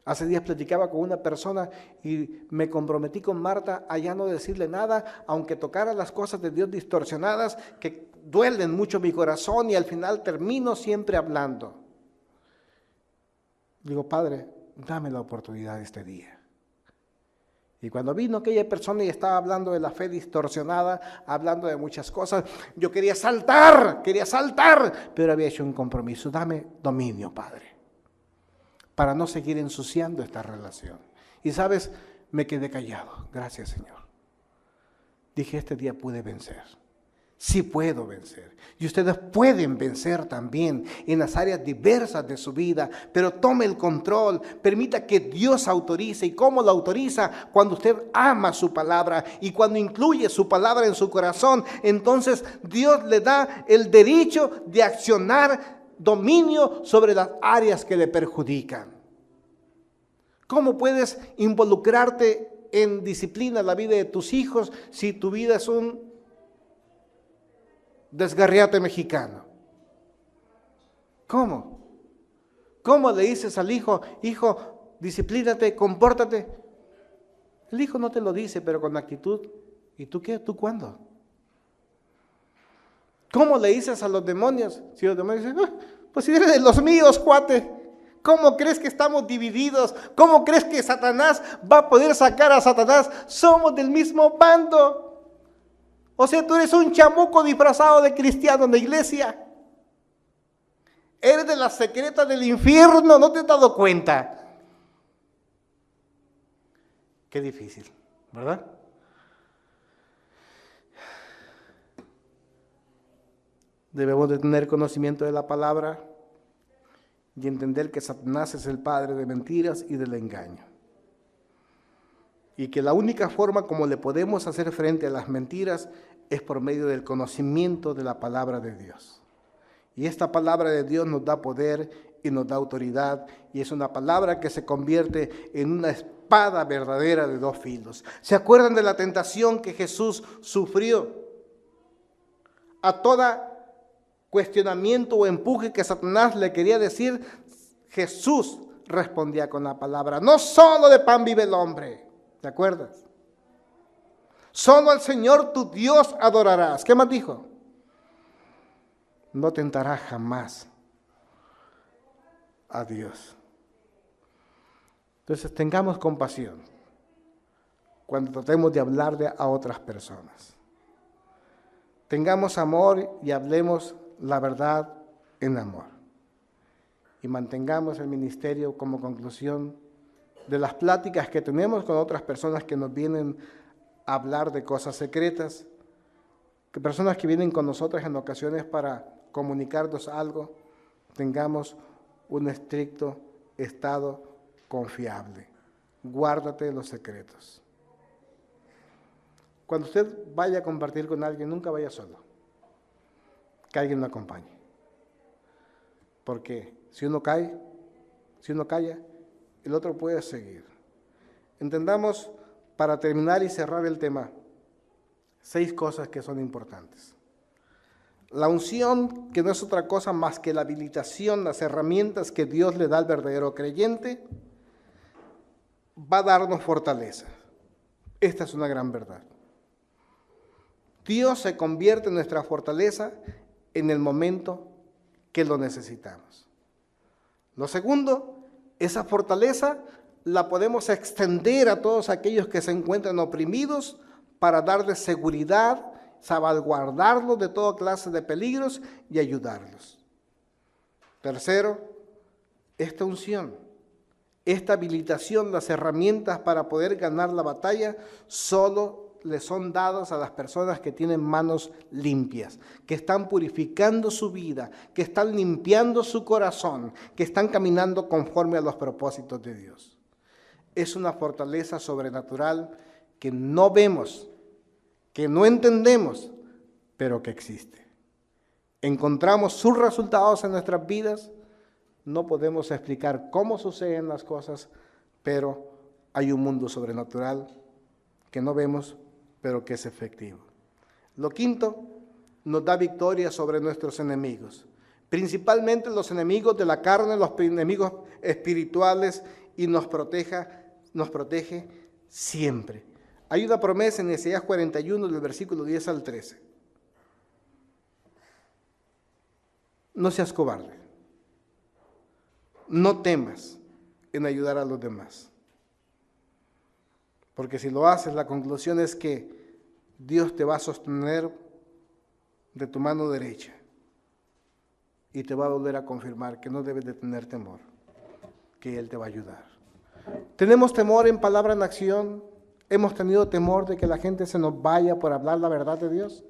Hace días platicaba con una persona y me comprometí con Marta a ya no decirle nada, aunque tocara las cosas de Dios distorsionadas que duelen mucho mi corazón, y al final termino siempre hablando. Digo, Padre, dame la oportunidad este día. Y cuando vino aquella persona y estaba hablando de la fe distorsionada, hablando de muchas cosas, yo quería saltar, pero había hecho un compromiso. Dame dominio, Padre, para no seguir ensuciando esta relación. Y sabes, me quedé callado. Gracias, Señor. Dije, este día pude vencer. Sí puedo vencer. Y ustedes pueden vencer también en las áreas diversas de su vida, pero tome el control, permita que Dios autorice. ¿Y cómo lo autoriza? Cuando usted ama su palabra y cuando incluye su palabra en su corazón, entonces Dios le da el derecho de accionar dominio sobre las áreas que le perjudican. ¿Cómo puedes involucrarte en disciplina la vida de tus hijos si tu vida es un desgarriate mexicano? ¿Cómo? ¿Cómo le dices al hijo, hijo, disciplínate, compórtate? El hijo no te lo dice, pero con actitud. ¿Y tú qué? ¿Tú cuándo? ¿Cómo le dices a los demonios? Si los demonios dicen, pues si eres de los míos, cuate. ¿Cómo crees que estamos divididos? ¿Cómo crees que Satanás va a poder sacar a Satanás? Somos del mismo bando. O sea, tú eres un chamuco disfrazado de cristiano en la iglesia. Eres de las secretas del infierno, ¿no te has dado cuenta? Qué difícil, ¿verdad? Debemos de tener conocimiento de la palabra y entender que Satanás es el padre de mentiras y del engaño. Y que la única forma como le podemos hacer frente a las mentiras es por medio del conocimiento de la palabra de Dios. Y esta palabra de Dios nos da poder y nos da autoridad, y es una palabra que se convierte en una espada verdadera de dos filos. ¿Se acuerdan de la tentación que Jesús sufrió? A toda cuestionamiento o empuje que Satanás le quería decir, Jesús respondía con la palabra: no solo de pan vive el hombre. ¿Te acuerdas? Solo al Señor tu Dios adorarás. ¿Qué más dijo? No tentarás jamás a Dios. Entonces tengamos compasión cuando tratemos de hablarle a otras personas. Tengamos amor y hablemos la verdad en amor. Y mantengamos el ministerio como conclusión de las pláticas que tenemos con otras personas que nos vienen a hablar de cosas secretas, que personas que vienen con nosotras en ocasiones para comunicarnos algo, tengamos un estricto estado confiable. Guárdate los secretos. Cuando usted vaya a compartir con alguien, nunca vaya solo. Que alguien lo acompañe. Porque si uno cae, si uno calla, el otro puede seguir. Entendamos, para terminar y cerrar el tema, 6 cosas que son importantes. La unción, que no es otra cosa más que la habilitación, las herramientas que Dios le da al verdadero creyente, va a darnos fortaleza. Esta es una gran verdad. Dios se convierte en nuestra fortaleza en el momento que lo necesitamos. Lo segundo, esa fortaleza la podemos extender a todos aquellos que se encuentran oprimidos para darles seguridad, salvaguardarlos de toda clase de peligros y ayudarlos. Tercero, esta unción, esta habilitación, las herramientas para poder ganar la batalla, solo le son dadas a las personas que tienen manos limpias, que están purificando su vida, que están limpiando su corazón, que están caminando conforme a los propósitos de Dios. Es una fortaleza sobrenatural que no vemos, que no entendemos, pero que existe. Encontramos sus resultados en nuestras vidas. No podemos explicar cómo suceden las cosas, pero hay un mundo sobrenatural que no vemos, pero que es efectivo. Lo quinto, nos da victoria sobre nuestros enemigos, principalmente los enemigos de la carne, los enemigos espirituales, y nos protege siempre. Hay una promesa en Isaías 41, del versículo 10 al 13. No seas cobarde. No temas en ayudar a los demás. Porque si lo haces, la conclusión es que Dios te va a sostener de tu mano derecha y te va a volver a confirmar que no debes de tener temor, que Él te va a ayudar. ¿Tenemos temor en palabra en acción? ¿Hemos tenido temor de que la gente se nos vaya por hablar la verdad de Dios?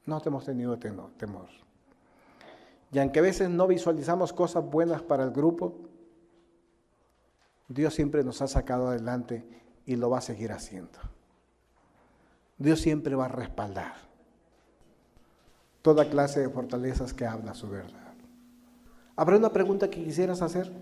No hemos tenido temor. Y aunque a veces no visualizamos cosas buenas para el grupo, Dios siempre nos ha sacado adelante y lo va a seguir haciendo. Dios siempre va a respaldar toda clase de fortalezas que habla su verdad. ¿Habrá una pregunta que quisieras hacer?